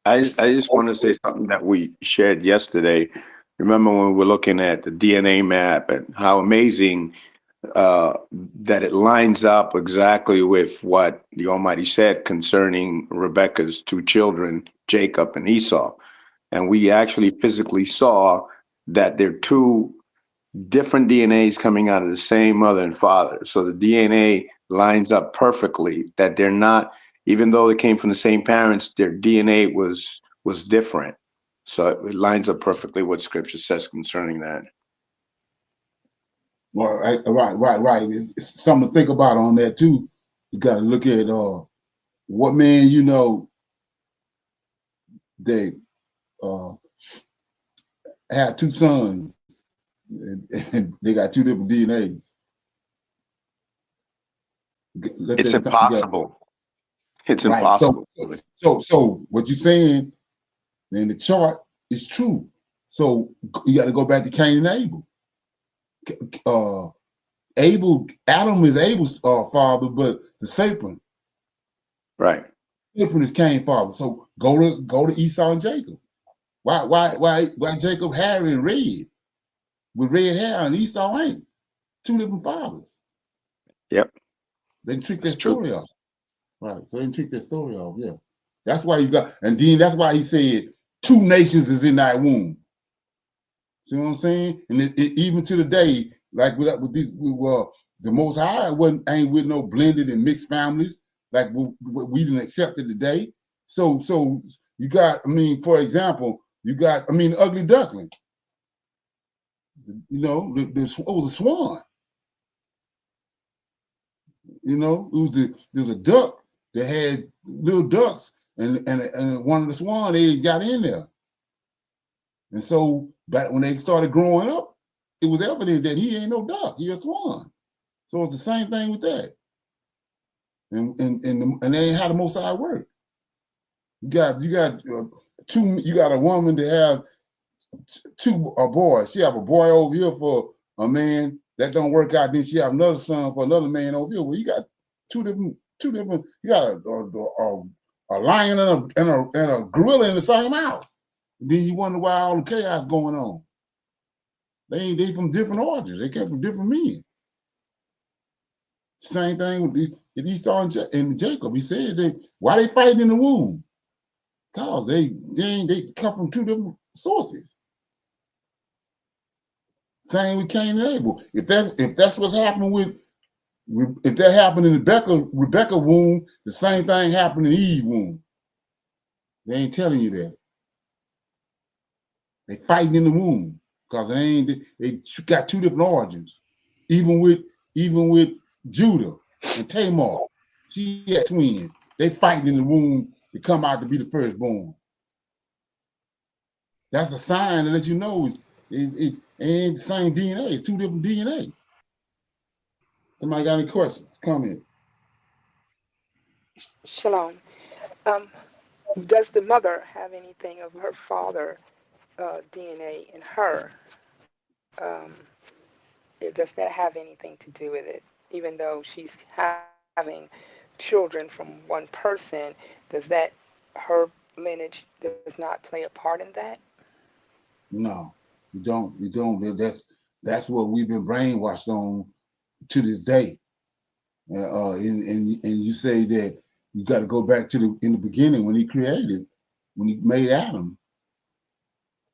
H: I just want to say something that we shared yesterday. Remember when we were looking at the DNA map and how amazing that it lines up exactly with what the Almighty said concerning Rebekah's two children, Jacob and Esau. And we actually physically saw that they're two different DNAs coming out of the same mother and father. So the DNA lines up perfectly, that they're not Even though they came from the same parents, their DNA was different. So it lines up perfectly what Scripture says concerning that.
A: Well, right. It's something to think about on that too. You got to look at what man you know they had two sons and they got two different DNAs.
H: It's impossible. It's
A: right.
H: impossible.
A: So what you're saying in the chart is true. So you got to go back to Cain and Abel. Adam is Abel's father, but the serpent.
H: Right.
A: Serpent is Cain's father. So go to Esau and Jacob. Why Jacob hairy and red with red hair and Esau ain't? Two different fathers.
H: Yep.
A: They can trick that story off. Right. So they can trick that story off. Yeah. That's why you got, and then that's why he said 2 nations is in thy womb. See what I'm saying? And even to the day, like with the Most High ain't with no blended and mixed families like we didn't accept it today. So you got, I mean, for example, you got, I mean, ugly duckling. You know, it was a swan. You know, there's a duck that had little ducks, and one of the swan eggs got in there. And so back when they started growing up, it was evident that he ain't no duck, he a swan. So it's the same thing with that. And they ain't how the Most High work. You got you got a woman to have two boys. She have a boy over here for a man that don't work out. Then she have another son for another man over here. Well, you got two different. You got a lion and a gorilla in the same house. Then you wonder why all the chaos going on. They from different origins. They came from different men. Same thing with Esau and Jacob. He says that why they fighting in the womb? Because they come from 2 different sources. Same with Cain and Abel. If that's what's happening if that happened in Rebecca womb, the same thing happened in Eve womb. They ain't telling you that. They fighting in the womb because they got 2 different origins. Even with Judah and Tamar, she had twins. They fighting in the womb to come out to be the firstborn. That's a sign to let you know it ain't the same DNA. It's 2 different DNA. Somebody got any questions? Comment.
E: Shalom. Does the mother have anything of her father DNA in her? Does that have anything to do with it? Even though she's having children from one person, does that her lineage does not play a part in that?
A: No, we don't. We don't. That's what we've been brainwashed on to this day. And you say that you got to go back to in the beginning when he made Adam.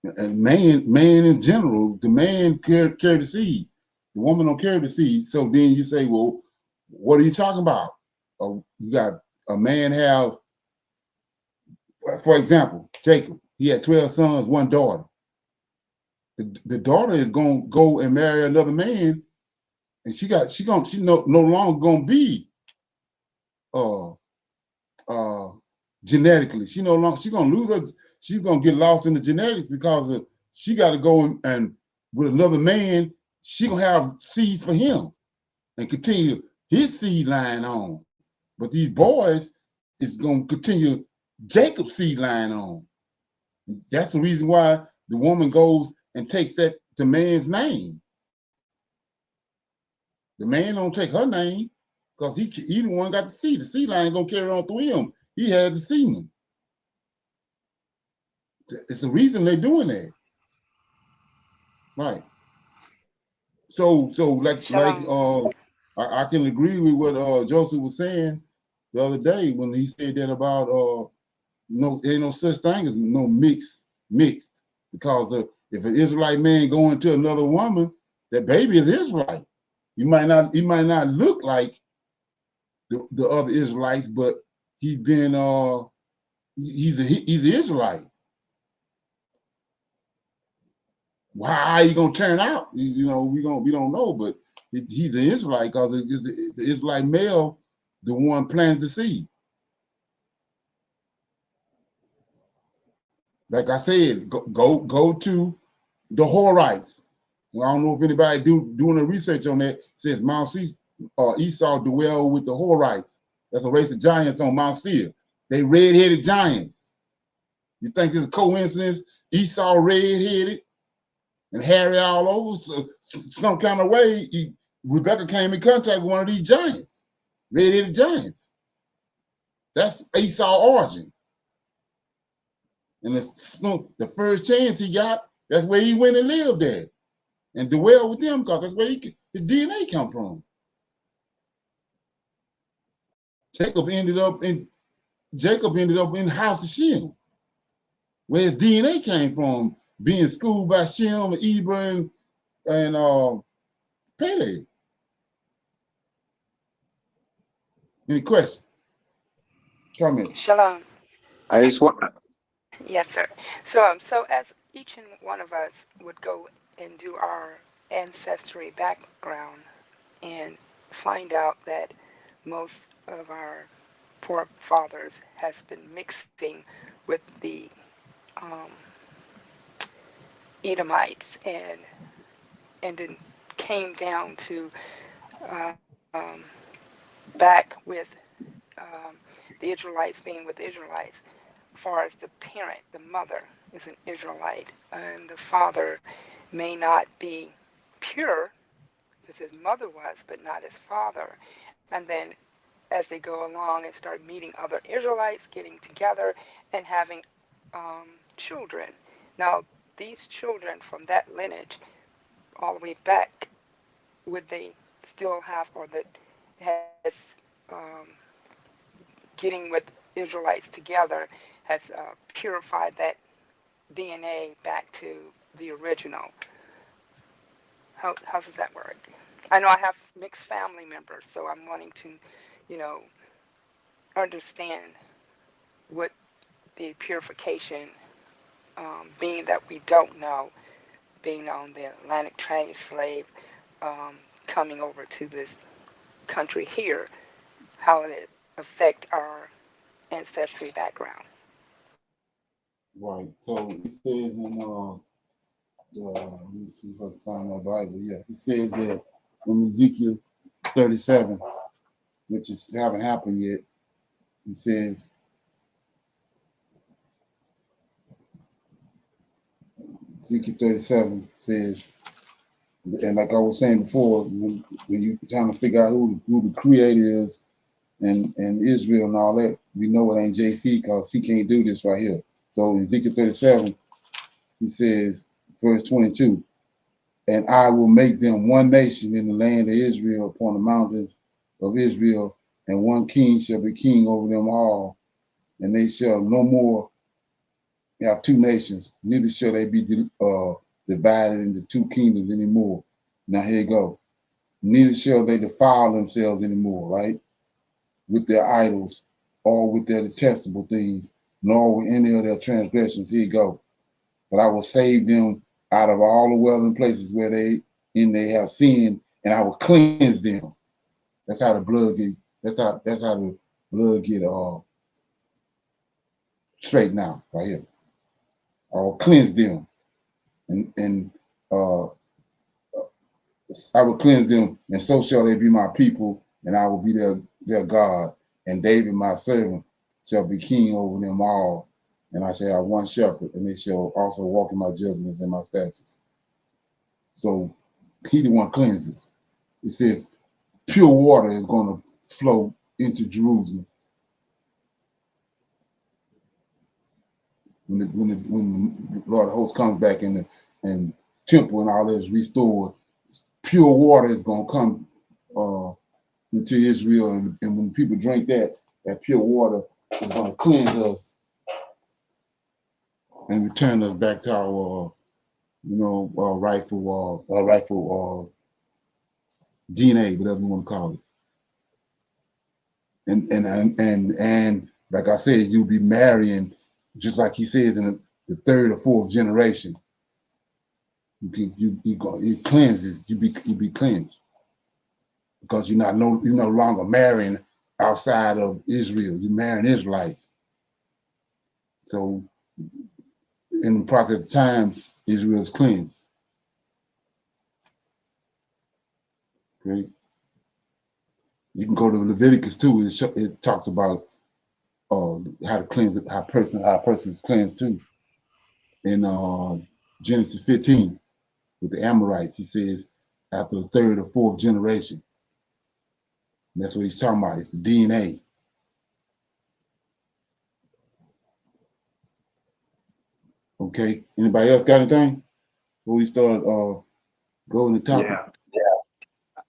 A: And man in general, the man carried the seed. The woman don't carry the seed. So then you say, well, what are you talking about? You got a man have, for example, Jacob. He had 12 sons, 1 daughter. The daughter is gonna go and marry another man, and she no longer gonna be genetically. She gonna lose her. She's gonna get lost in the genetics because she got to go and with another man. She gonna have seeds for him and continue his seed line on. But these boys is gonna continue Jacob's seed line on. That's the reason why the woman goes and takes the man's name. The man don't take her name because he the one got the seed. The seed line gonna carry on through him. He has the semen. It's the reason they're doing that. Right. So I can agree with what Joseph was saying the other day when he said that about ain't no such thing as no mixed because if an Israelite man go into another woman, that baby is Israelite. He might not look like the other Israelites, but he's been he's an Israelite. How he gonna turn out? You know, we don't know, but he's an Israelite because the Israelite male, the one planted the seed. Like I said, go to the Horites. I don't know if anybody doing the research on that. It says Mount Esau dwell with the Horites. That's a race of giants on Mount Seir. They red-headed giants. You think it's a coincidence? Esau red-headed and hairy all over. So some kind of way, Rebecca came in contact with one of these giants, red-headed giants. That's Esau's origin. And the first chance he got, that's where he went and lived at and dwelled with them because that's where his DNA come from. Jacob ended up in the house of Shem, where his DNA came from, being schooled by Shem, Eber, and Pele. Any question? Comment?
E: Shalom.
H: I just want.
E: Yes, sir. So as each and one of us would go and do our ancestry background and find out that most of our forefathers has been mixing with the um, Edomites and then came down to um, back with um, the Israelites being with the Israelites. As far as the parent, the mother is an Israelite, and the father may not be pure as his mother was, but not his father. And then as they go along and start meeting other Israelites, getting together and having children. Now, these children from that lineage, all the way back, would they still have, or that has um, getting with Israelites together has purified that DNA back to the original? How does that work? I know I have mixed family members, so I'm wanting to, you know, understand what the purification, being that we don't know, being on the Atlantic trade slave, coming over to this country here, how it affect our ancestry background.
A: Right. So it says in let me see if I can find my Bible. Yeah, it says that in Ezekiel 37, which haven't happened yet. It says, Ezekiel 37 says, and like I was saying before, when you're trying to figure out who the creator is and Israel and all that, we know it ain't JC because he can't do this right here. So in Ezekiel 37, he says, verse 22, and I will make them one nation in the land of Israel upon the mountains of Israel, and one king shall be king over them all, and they shall no more have two nations, neither shall they be divided into two kingdoms anymore. Now here you go. Neither shall they defile themselves anymore, right? With their idols or with their detestable things, nor with any of their transgressions. Here you go. But I will save them out of all the dwelling places where they have sinned, and I will cleanse them. That's how the blood get. That's how the blood get straightened out right here. I will cleanse them, and I will cleanse them, and so shall they be my people, and I will be their God. And David, my servant, shall be king over them all. And I shall have one shepherd, and they shall also walk in my judgments and my statutes. So he the one cleanses. It says pure water is going to flow into Jerusalem when the Lord of hosts comes back and temple and all that is restored. Pure water is going to come into Israel, and when people drink that pure water is going to cleanse us and return us back to our rightful DNA, whatever you want to call it. And like I said, you'll be marrying, just like he says in the third or fourth generation. It cleanses. You be cleansed because you're no longer marrying outside of Israel. You're marrying Israelites. So in the process of time, Israel is cleansed. Okay. You can go to Leviticus too. It talks about how to cleanse it, how a person is cleansed too. In Genesis 15 with the Amorites, he says after the third or fourth generation. And that's what he's talking about. It's the DNA. Okay. Anybody else got anything? Before we start going to topic.
H: Yeah.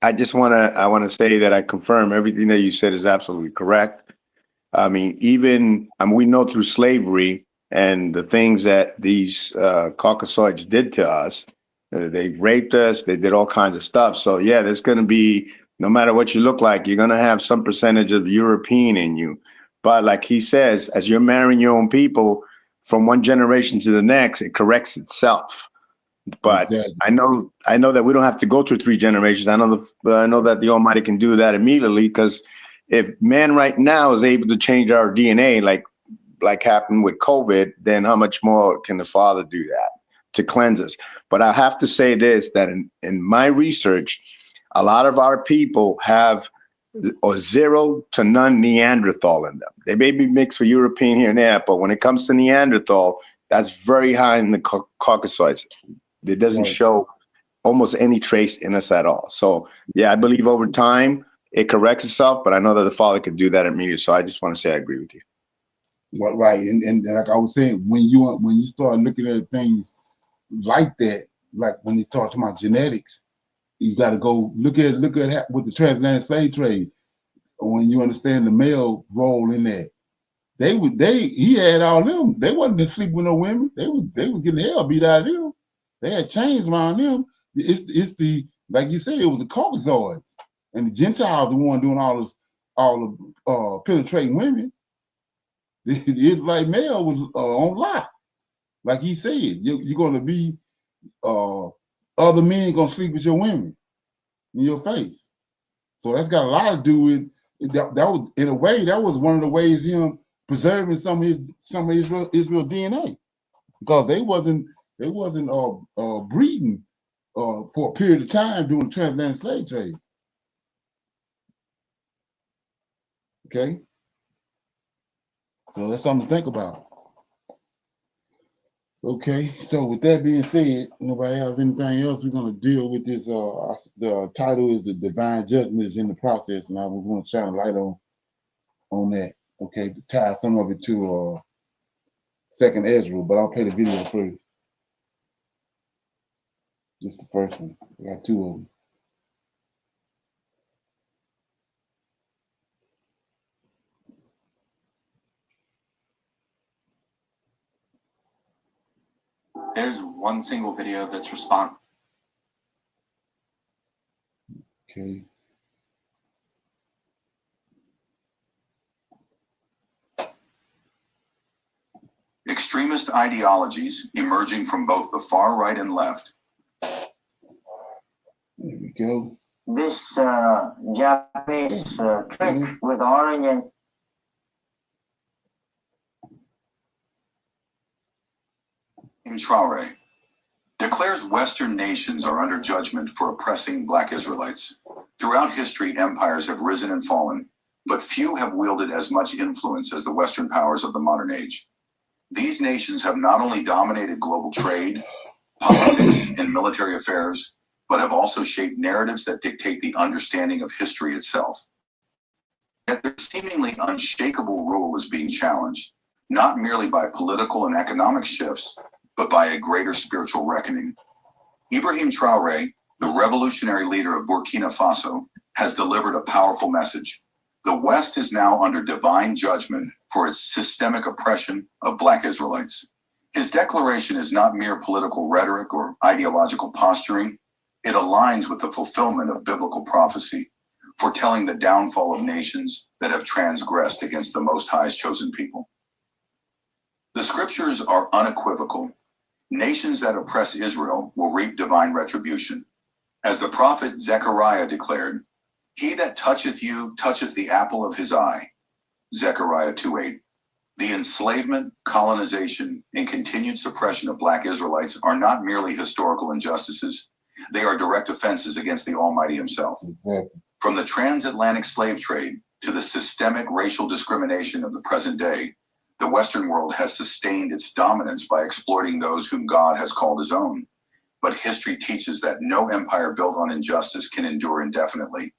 H: I want to say that I confirm everything that you said is absolutely correct. I mean, we know through slavery and the things that these Caucasoids did to us, they raped us, they did all kinds of stuff. So yeah, there's going to be, no matter what you look like, you're going to have some percentage of European in you. But like he says, as you're marrying your own people from one generation to the next, it corrects itself. But
A: exactly.
H: I know that we don't have to go through 3 generations. I know that the Almighty can do that immediately, because if man right now is able to change our DNA, like happened with COVID, then how much more can the Father do that to cleanse us? But I have to say this, that in my research, a lot of our people have or 0 to none Neanderthal in them. They may be mixed with European here and there, but when it comes to Neanderthal, that's very high in the Caucasoids. It doesn't show almost any trace in us at all. So yeah, I believe over time it corrects itself, but I know that the Father could do that immediately. So I just want to say I agree with you.
A: Right, and like I was saying, when you start looking at things like that, like when you talk about genetics, you got to go look at with the transatlantic slave trade. When you understand the male role in that, he had all them. They wasn't sleeping with no women. They was getting the hell beat out of them. They had chains around them. It's the, like you said, it was the Caucasoids and the Gentiles, the one doing all the penetrating women. The Israelite male was on lock. Like he said, you're going to be other men going to sleep with your women in your face. So that's got a lot to do with that was, in a way, that was one of the ways him preserving some of Israel DNA, because they wasn't breeding for a period of time during the transatlantic slave trade. Okay, so that's something to think about. Okay, so with that being said, nobody has anything else? We're going to deal with this. The title is "The Divine Judgment is in the Process," and I was going to shine a light on that. Okay, to tie some of it to Second Ezra, but I'll play the video first. Just the first one. I got 2 of them.
N: There's one single video that's responsible.
A: Okay.
O: Extremist ideologies emerging from both the far right and left.
A: There we go.
P: This Japanese trick with orange and
O: Traore declares Western nations are under judgment for oppressing Black Israelites. Throughout history, empires have risen and fallen, but few have wielded as much influence as the Western powers of the modern age. These nations have not only dominated global trade, politics, and military affairs, but have also shaped narratives that dictate the understanding of history itself. Yet their seemingly unshakable rule is being challenged, not merely by political and economic shifts, but by a greater spiritual reckoning. Ibrahim Traore, the revolutionary leader of Burkina Faso, has delivered a powerful message. The West is now under divine judgment for its systemic oppression of Black Israelites. His declaration is not mere political rhetoric or ideological posturing. It aligns with the fulfillment of biblical prophecy. foretelling the downfall of nations that have transgressed against the Most High's chosen people. The scriptures are unequivocal. Nations that oppress Israel will reap divine retribution. As the prophet Zechariah declared, "He that toucheth you toucheth the apple of his eye." Zechariah 2:8. The enslavement, colonization, and continued suppression of Black Israelites are not merely historical injustices. They are direct offenses against the Almighty Himself.
A: Exactly.
O: From the transatlantic slave trade to the systemic racial discrimination of the present day, the Western world has sustained its dominance by exploiting those whom God has called His own. But history teaches that no empire built on injustice can endure indefinitely.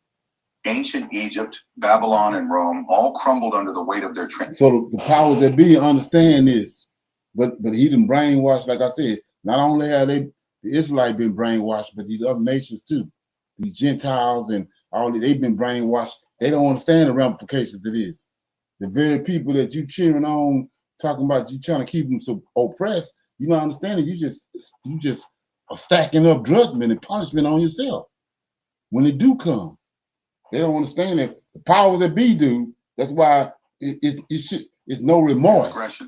O: Ancient Egypt, Babylon, and Rome all crumbled under the weight of their
A: So the powers that be understand this, but he done brainwashed. Like I said, not only have the Israelites been brainwashed, but these other nations too. These Gentiles and all they've been brainwashed. They don't understand the ramifications of this. The very people that you cheering on, talking about you trying to keep them so oppressed, you not understanding. You just are stacking up judgment and punishment on yourself when they do come. They don't understand that the powers that be do. That's why it's no remorse.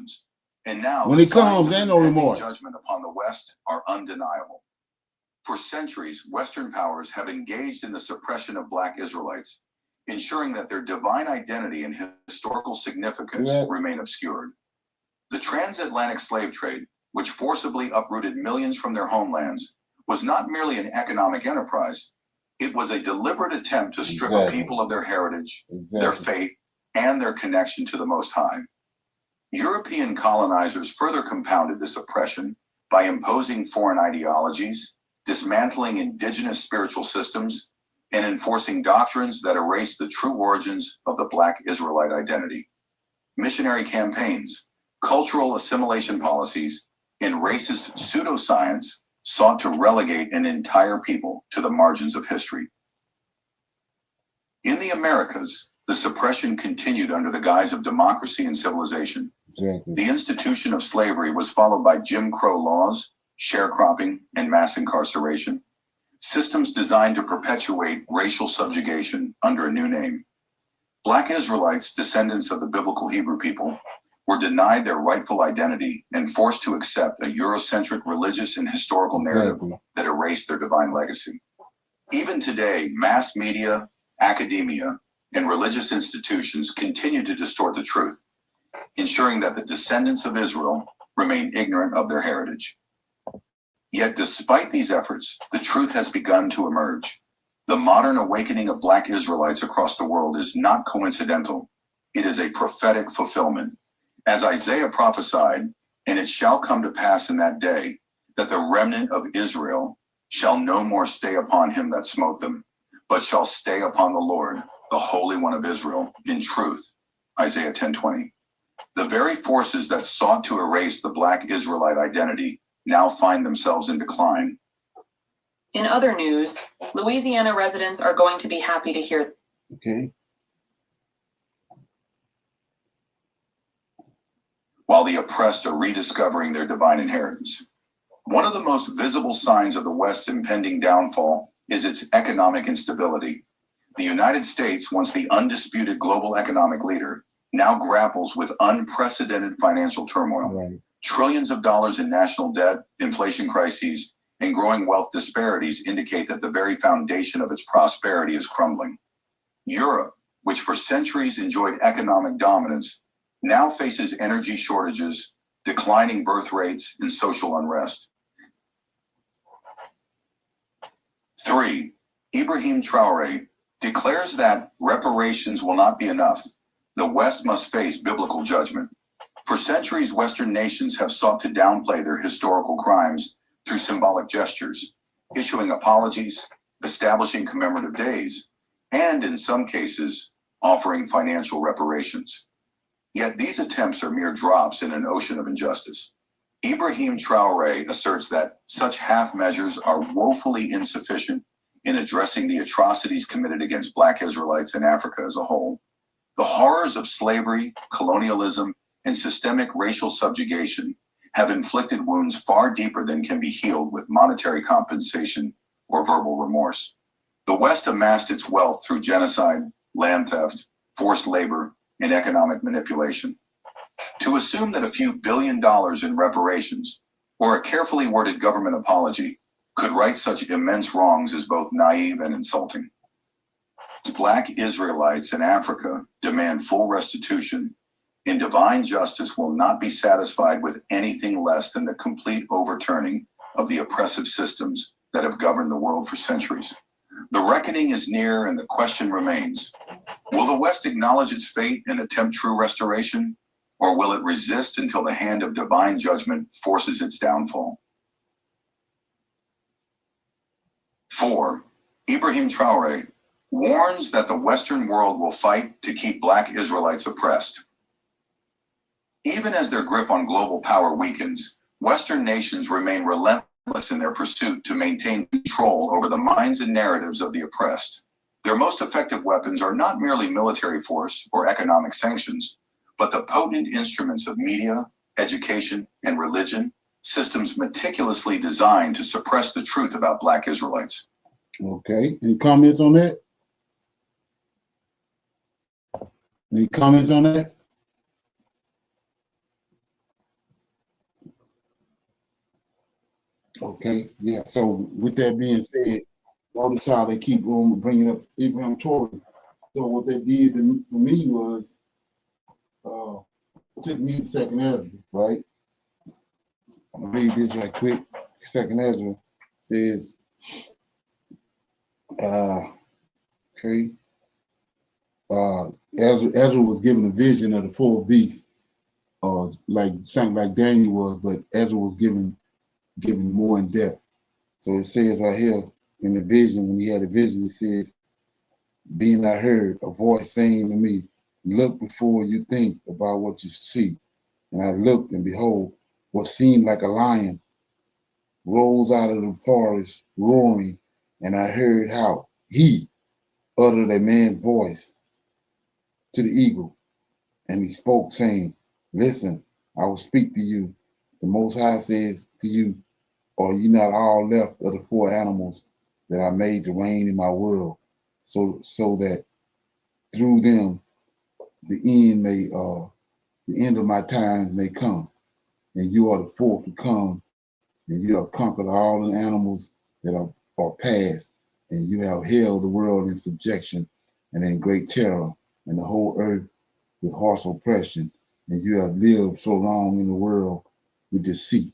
O: And now
A: when it comes, there's no remorse.
O: Judgment upon the West are undeniable. For centuries, Western powers have engaged in the suppression of Black Israelites, ensuring that their divine identity and historical significance remain obscured. The transatlantic slave trade, which forcibly uprooted millions from their homelands, was not merely an economic enterprise. It was a deliberate attempt to strip a people of their heritage, their faith, and their connection to the Most High. European colonizers further compounded this oppression by imposing foreign ideologies, dismantling indigenous spiritual systems, and enforcing doctrines that erase the true origins of the Black Israelite identity. Missionary campaigns, cultural assimilation policies, and racist pseudoscience sought to relegate an entire people to the margins of history. In the Americas, the suppression continued under the guise of democracy and civilization.
A: Exactly.
O: The institution of slavery was followed by Jim Crow laws, sharecropping, and mass incarceration, systems designed to perpetuate racial subjugation under a new name. Black Israelites, descendants of the biblical Hebrew people, were denied their rightful identity and forced to accept a Eurocentric religious and historical narrative that erased their divine legacy. Even today, mass media, academia, and religious institutions continue to distort the truth, ensuring that the descendants of Israel remain ignorant of their heritage. Yet despite these efforts, the truth has begun to emerge. The modern awakening of Black Israelites across the world is not coincidental. It is a prophetic fulfillment. As Isaiah prophesied, and it shall come to pass in that day, that the remnant of Israel shall no more stay upon him that smote them, but shall stay upon the Lord, the Holy One of Israel, in truth. Isaiah 10:20. The very forces that sought to erase the Black Israelite identity now find themselves in decline.
F: In other news, Louisiana residents are going to be happy to hear.
A: Okay.
O: While the oppressed are rediscovering their divine inheritance. One of the most visible signs of the West's impending downfall is its economic instability. The United States, once the undisputed global economic leader, now grapples with unprecedented financial turmoil.
A: Right.
O: Trillions of dollars in national debt, inflation crises, and growing wealth disparities indicate that the very foundation of its prosperity is crumbling. Europe, which for centuries enjoyed economic dominance, now faces energy shortages, declining birth rates, and social unrest. 3. Ibrahim Traoré declares that reparations will not be enough. The West must face biblical judgment. For centuries, Western nations have sought to downplay their historical crimes through symbolic gestures, issuing apologies, establishing commemorative days, and in some cases, offering financial reparations. Yet these attempts are mere drops in an ocean of injustice. Ibrahim Traoré asserts that such half measures are woefully insufficient in addressing the atrocities committed against Black Israelites in Africa as a whole. The horrors of slavery, colonialism, and systemic racial subjugation have inflicted wounds far deeper than can be healed with monetary compensation or verbal remorse. The West amassed its wealth through genocide, land theft, forced labor, and economic manipulation. To assume that a few $1 billion in reparations or a carefully worded government apology could right such immense wrongs is both naive and insulting. Black Israelites in Africa demand full restitution, and divine justice will not be satisfied with anything less than the complete overturning of the oppressive systems that have governed the world for centuries. The reckoning is near, and the question remains: will the West acknowledge its fate and attempt true restoration, or will it resist until the hand of divine judgment forces its downfall? 4. Ibrahim Traoré warns that the Western world will fight to keep Black Israelites oppressed. Even as their grip on global power weakens, Western nations remain relentless in their pursuit to maintain control over the minds and narratives of the oppressed. Their most effective weapons are not merely military force or economic sanctions, but the potent instruments of media, education, and religion, systems meticulously designed to suppress the truth about Black Israelites.
A: Okay, any comments on that? Any comments on that? Okay, yeah, so with that being said, notice how they keep going bringing up Abraham Traoré. So what they did for me was, took me to Second Ezra, right? I'm gonna read this right quick. Second Ezra says, okay, Ezra was given a vision of the four beasts, something like Daniel was, but Ezra was given more in depth. So it says right here in the vision, when he had a vision, it says, "Being I heard a voice saying to me, look before you think about what you see. And I looked, and behold, what seemed like a lion rose out of the forest, roaring, and I heard how he uttered a man's voice to the eagle. And he spoke, saying, listen, I will speak to you. The Most High says to you, are ye not all left of the four animals that I made to reign in my world, so that through them the end of my times may come, and you are the fourth to come, and you have conquered all the animals that are past, and you have held the world in subjection and in great terror, and the whole earth with harsh oppression, and you have lived so long in the world with deceit,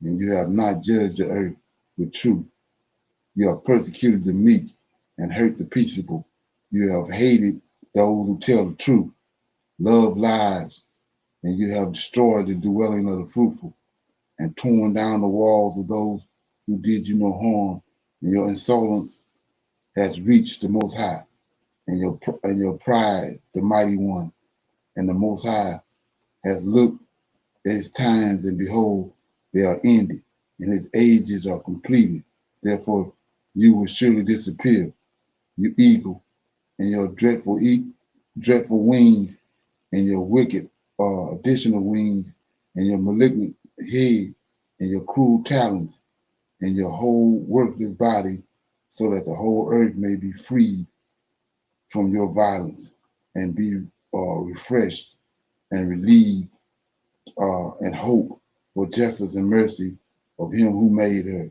A: and you have not judged the earth with truth. You have persecuted the meek and hurt the peaceable. You have hated those who tell the truth, love lies, and you have destroyed the dwelling of the fruitful, and torn down the walls of those who did you no harm. And your insolence has reached the Most High, and your pride, the Mighty One. And the Most High has looked at his times, and behold, they are ended, and his ages are completed. Therefore, you will surely disappear, you eagle, and your dreadful wings, and your wicked additional wings, and your malignant head, and your cruel talons, and your whole worthless body, so that the whole earth may be freed from your violence, and be refreshed and relieved, and hope for justice and mercy of him who made her.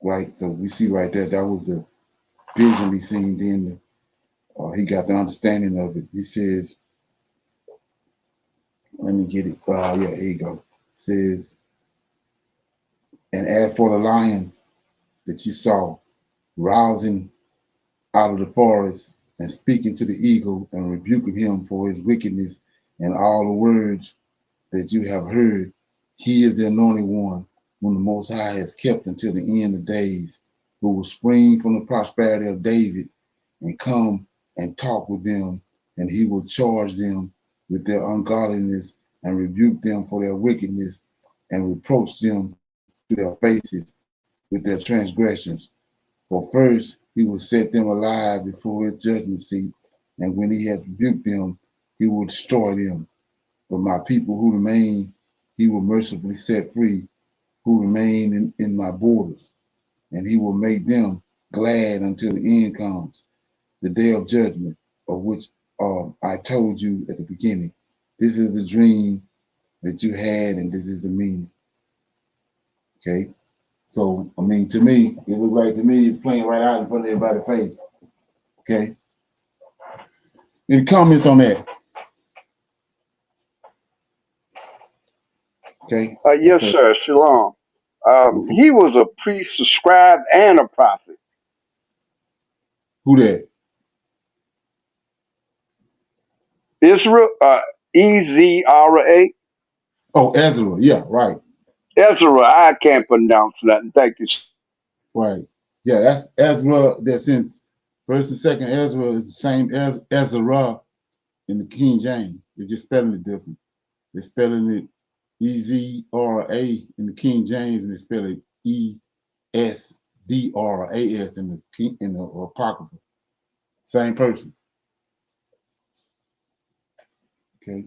A: Right, so we see right there, that was the vision he seen. Then he got the understanding of it. He says, let me get it. Yeah, here you go. It says, and as for the lion that you saw rousing out of the forest and speaking to the eagle and rebuking him for his wickedness and all the words that you have heard, he is the anointed one whom the Most High has kept until the end of days, who will spring from the prosperity of David and come and talk with them, and he will charge them with their ungodliness and rebuke them for their wickedness and reproach them to their faces with their transgressions. For first he will set them alive before his judgment seat, and when he has rebuked them, he will destroy them. But my people who remain, he will mercifully set free, who remain in my borders, and he will make them glad until the end comes, the day of judgment, of which I told you at the beginning. This is the dream that you had, and this is the meaning. Okay? So, I mean, to me, it looked like to me it's playing right out in front of everybody's face. Okay? Any comments on that? Okay?
D: Yes,
A: Okay.
D: sir. Shalom. He was a priest, a scribe, and a prophet.
A: Who that?
D: Israel, Ezra.
A: Oh, Ezra. Yeah, right.
D: Ezra, I can't pronounce that. Thank you.
A: Right. Yeah, that's Ezra. That since first and second Ezra is the same as Ezra in the King James. They're just spelling it different. They're spelling it Ezra in the King James, and they spell it Esdras in the Apocrypha. Same person. Okay.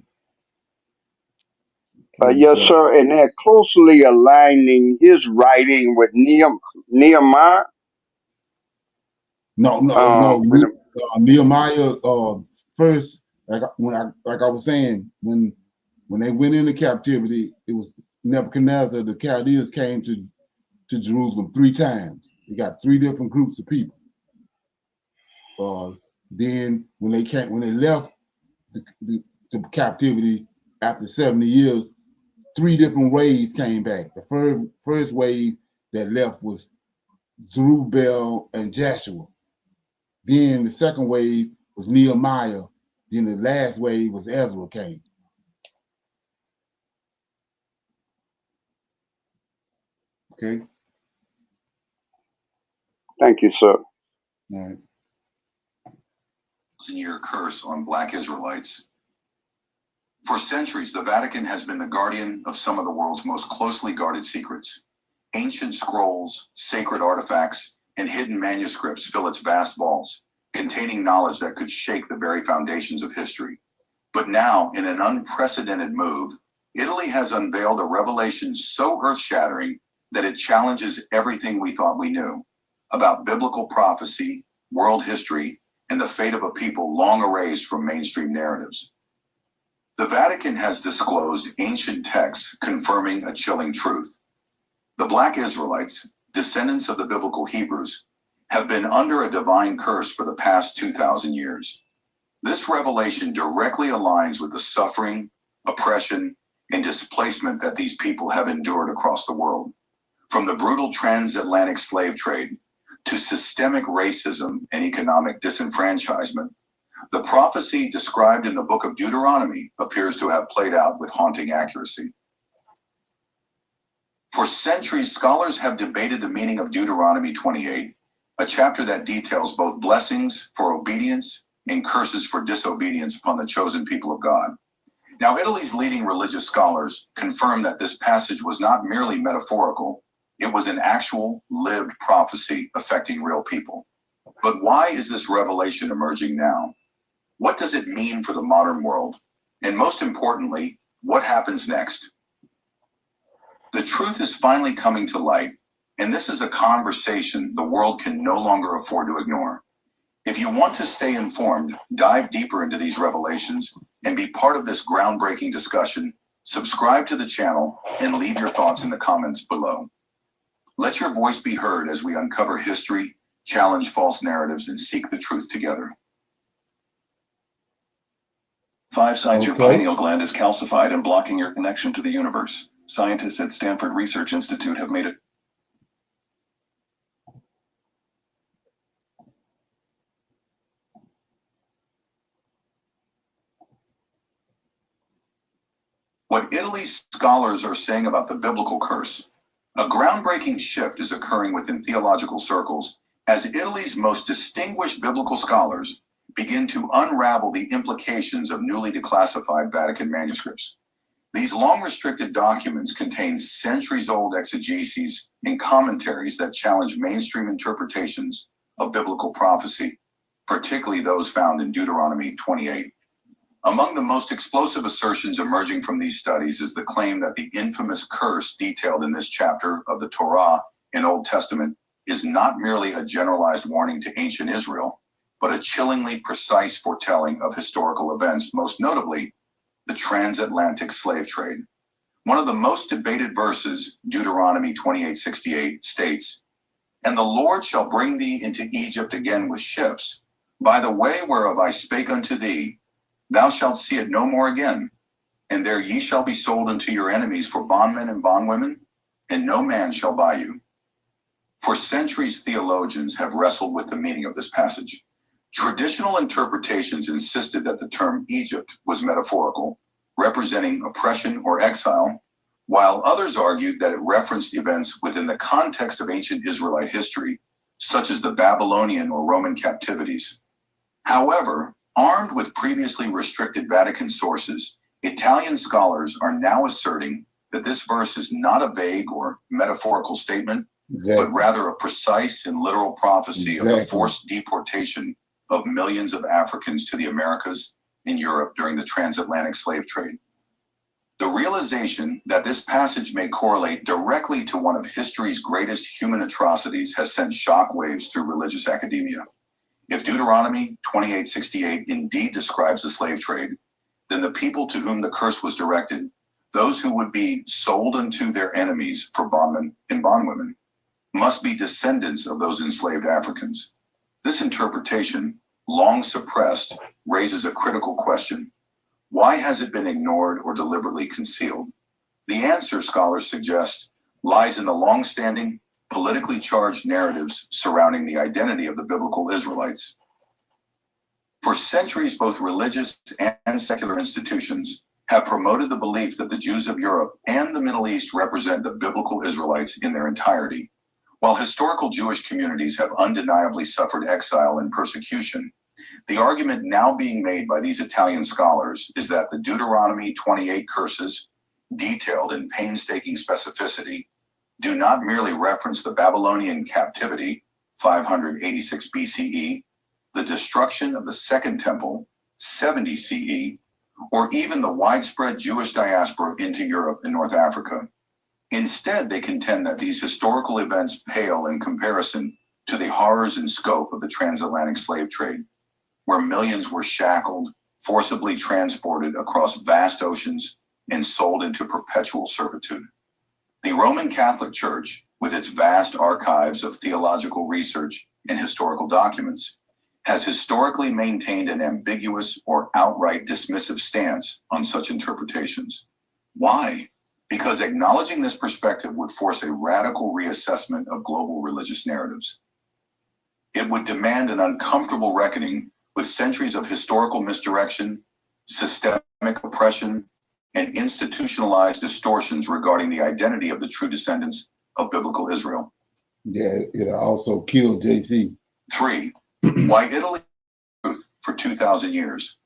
D: Yes, sir. And they're closely aligning his writing with Nehemiah.
A: No.
D: With
A: Nehemiah first, like I was saying, when they went into captivity, it was Nebuchadnezzar. The Chaldeans came to Jerusalem 3 times. You got 3 different groups of people. Then when they left the captivity after 70 years, 3 different waves came back. The first wave that left was Zerubbabel and Joshua. Then the second wave was Nehemiah. Then the last wave was Ezra came. Okay.
D: Thank you, sir.
A: All right.
O: Year curse on Black Israelites. For centuries, the Vatican has been the guardian of some of the world's most closely guarded secrets. Ancient scrolls, sacred artifacts, and hidden manuscripts fill its vast vaults, containing knowledge that could shake the very foundations of history. But now, in an unprecedented move, Italy has unveiled a revelation so earth-shattering that it challenges everything we thought we knew about biblical prophecy, world history, and the fate of a people long erased from mainstream narratives. The Vatican has disclosed ancient texts confirming a chilling truth. The Black Israelites, descendants of the biblical Hebrews, have been under a divine curse for the past 2,000 years. This revelation directly aligns with the suffering, oppression, and displacement that these people have endured across the world. From the brutal transatlantic slave trade to systemic racism and economic disenfranchisement, the prophecy described in the book of Deuteronomy appears to have played out with haunting accuracy. For centuries, scholars have debated the meaning of Deuteronomy 28, a chapter that details both blessings for obedience and curses for disobedience upon the chosen people of God. Now, Italy's leading religious scholars confirm that this passage was not merely metaphorical, it was an actual, lived prophecy affecting real people. But why is this revelation emerging now? What does it mean for the modern world? And most importantly, what happens next? The truth is finally coming to light, and this is a conversation the world can no longer afford to ignore. If you want to stay informed, dive deeper into these revelations and be part of this groundbreaking discussion, subscribe to the channel and leave your thoughts in the comments below. Let your voice be heard as we uncover history, challenge false narratives, and seek the truth together.
Q: 5 signs your pineal gland is calcified and blocking your connection to the universe. Scientists at Stanford Research Institute have made it.
O: What Italy's scholars are saying about the biblical curse. A groundbreaking shift is occurring within theological circles as Italy's most distinguished biblical scholars begin to unravel the implications of newly declassified Vatican manuscripts. These long-restricted documents contain centuries-old exegeses and commentaries that challenge mainstream interpretations of biblical prophecy, particularly those found in Deuteronomy 28. Among the most explosive assertions emerging from these studies is the claim that the infamous curse detailed in this chapter of the Torah and Old Testament is not merely a generalized warning to ancient Israel, but a chillingly precise foretelling of historical events, most notably the transatlantic slave trade. One of the most debated verses, Deuteronomy 28:68, states, "And the Lord shall bring thee into Egypt again with ships, by the way whereof I spake unto thee, thou shalt see it no more again. And there ye shall be sold unto your enemies for bondmen and bondwomen, and no man shall buy you." For centuries, theologians have wrestled with the meaning of this passage. Traditional interpretations insisted that the term Egypt was metaphorical, representing oppression or exile, while others argued that it referenced events within the context of ancient Israelite history, such as the Babylonian or Roman captivities. However, armed with previously restricted Vatican sources, Italian scholars are now asserting that this verse is not a vague or metaphorical statement, but rather a precise and literal prophecy of the forced deportation of millions of Africans to the Americas and Europe during the transatlantic slave trade. The realization that this passage may correlate directly to one of history's greatest human atrocities has sent shockwaves through religious academia. If Deuteronomy 28:68 indeed describes the slave trade, then the people to whom the curse was directed, those who would be sold unto their enemies for bondmen and bondwomen, must be descendants of those enslaved Africans. This interpretation, long suppressed, raises a critical question. Why has it been ignored or deliberately concealed? The answer, scholars suggest, lies in the long-standing, politically charged narratives surrounding the identity of the biblical Israelites. For centuries, both religious and secular institutions have promoted the belief that the Jews of Europe and the Middle East represent the biblical Israelites in their entirety. While historical Jewish communities have undeniably suffered exile and persecution, the argument now being made by these Italian scholars is that the Deuteronomy 28 curses, detailed in painstaking specificity, do not merely reference the Babylonian captivity, 586 BCE, the destruction of the Second Temple, 70 CE, or even the widespread Jewish diaspora into Europe and North Africa. Instead, they contend that these historical events pale in comparison to the horrors and scope of the transatlantic slave trade, where millions were shackled, forcibly transported across vast oceans, and sold into perpetual servitude. The Roman Catholic Church, with its vast archives of theological research and historical documents, has historically maintained an ambiguous or outright dismissive stance on such interpretations. Why? Because acknowledging this perspective would force a radical reassessment of global religious narratives. It would demand an uncomfortable reckoning with centuries of historical misdirection, systemic oppression, and institutionalized distortions regarding the identity of the true descendants of biblical Israel.
A: Yeah, it'll also kill JC.
O: 3. Why Italy truth for 2,000 years.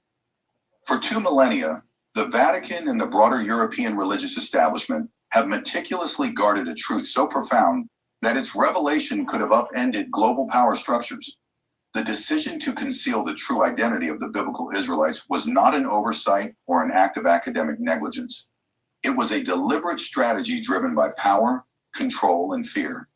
O: For 2 millennia, the Vatican and the broader European religious establishment have meticulously guarded a truth so profound that its revelation could have upended global power structures. The decision to conceal the true identity of the biblical Israelites was not an oversight or an act of academic negligence. It was a deliberate strategy driven by power, control, and fear.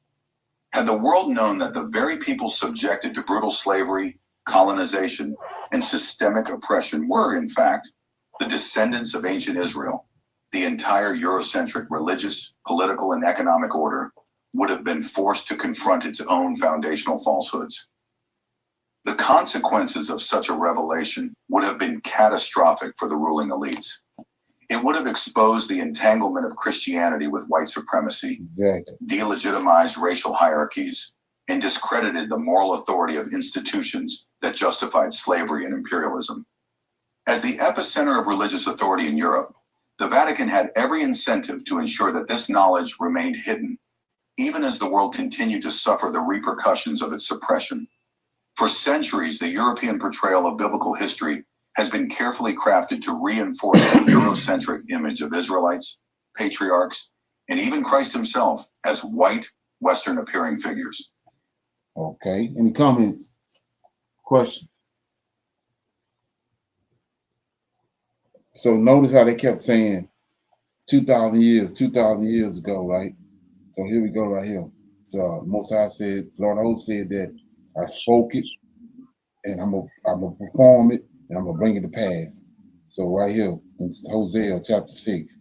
O: Had the world known that the very people subjected to brutal slavery, colonization, and systemic oppression were, in fact, the descendants of ancient Israel, the entire Eurocentric religious, political, and economic order would have been forced to confront its own foundational falsehoods. The consequences of such a revelation would have been catastrophic for the ruling elites. It would have exposed the entanglement of Christianity with white supremacy, delegitimized racial hierarchies, and discredited the moral authority of institutions that justified slavery and imperialism. As the epicenter of religious authority in Europe, the Vatican had every incentive to ensure that this knowledge remained hidden, even as the world continued to suffer the repercussions of its suppression. For centuries, the European portrayal of biblical history has been carefully crafted to reinforce the Eurocentric image of Israelites, patriarchs, and even Christ himself as white, Western-appearing figures.
A: Okay, any comments? Question? So notice how they kept saying 2,000 years ago, right? So here we go right here. Most High said, Lord of Hosts said that I spoke it, and I'm gonna perform it, and I'm gonna bring it to pass. So right here in Hosea chapter 6,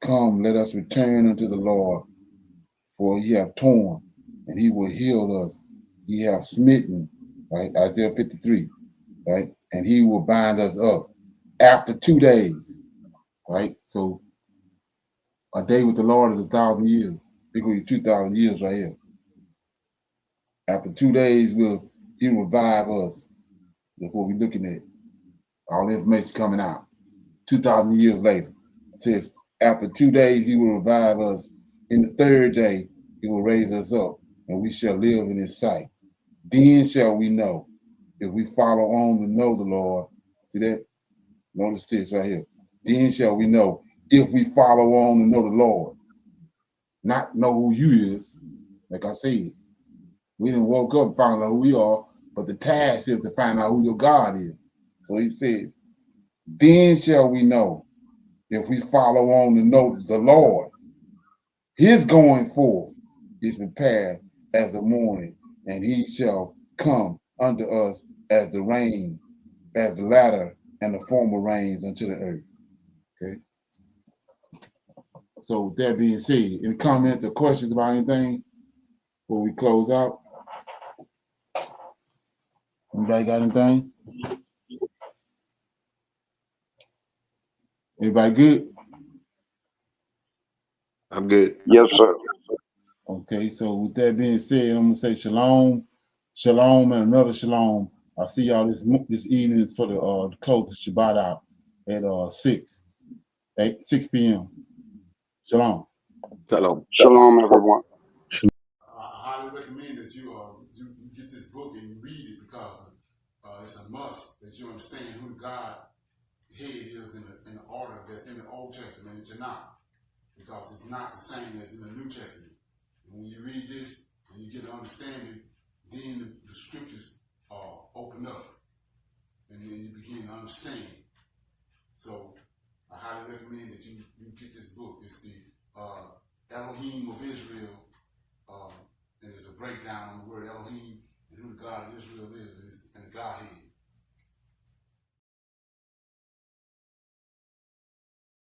A: come, let us return unto the Lord, for he hath torn, and he will heal us. He hath smitten, right? Isaiah 53, right? And he will bind us up after 2 days, right? So a day with the Lord is 1,000 years. It could be 2,000 years right here. After 2 days, he will revive us. That's what we're looking at. All the information coming out. 2,000 years later. It says, after 2 days, he will revive us. In the third day, he will raise us up, and we shall live in his sight. Then shall we know, if we follow on to know the Lord. See that? Notice this right here. Then shall we know, if we follow on to know the Lord. Not know who you is, like I said. We didn't woke up and found out who we are, but the task is to find out who your God is. So he says, then shall we know, if we follow on to know the Lord. His going forth is prepared as the morning, and he shall come unto us as the rain, as the latter and the former rains unto the earth. Okay. So with that being said, any comments or questions about anything before we close out? Anybody got anything? Everybody good?
H: I'm good.
D: Yes, sir.
A: Okay, so with that being said, I'm gonna say shalom, shalom, and another shalom. I'll see y'all this evening for the close the Shabbat out at 6 p.m. Shalom.
H: Shalom.
D: Shalom, everyone.
A: I highly recommend that you get this book and you read it because it's a must that you understand who the God head is in the order that's in the Old Testament and Tanakh, because it's not the same as in the New Testament. And when you read this and you get an understanding, then the scriptures open up and then you begin to understand. So I highly recommend that you get this book. It's the Elohim of Israel. And there's a breakdown on the word Elohim and who the God of Israel is and the Godhead.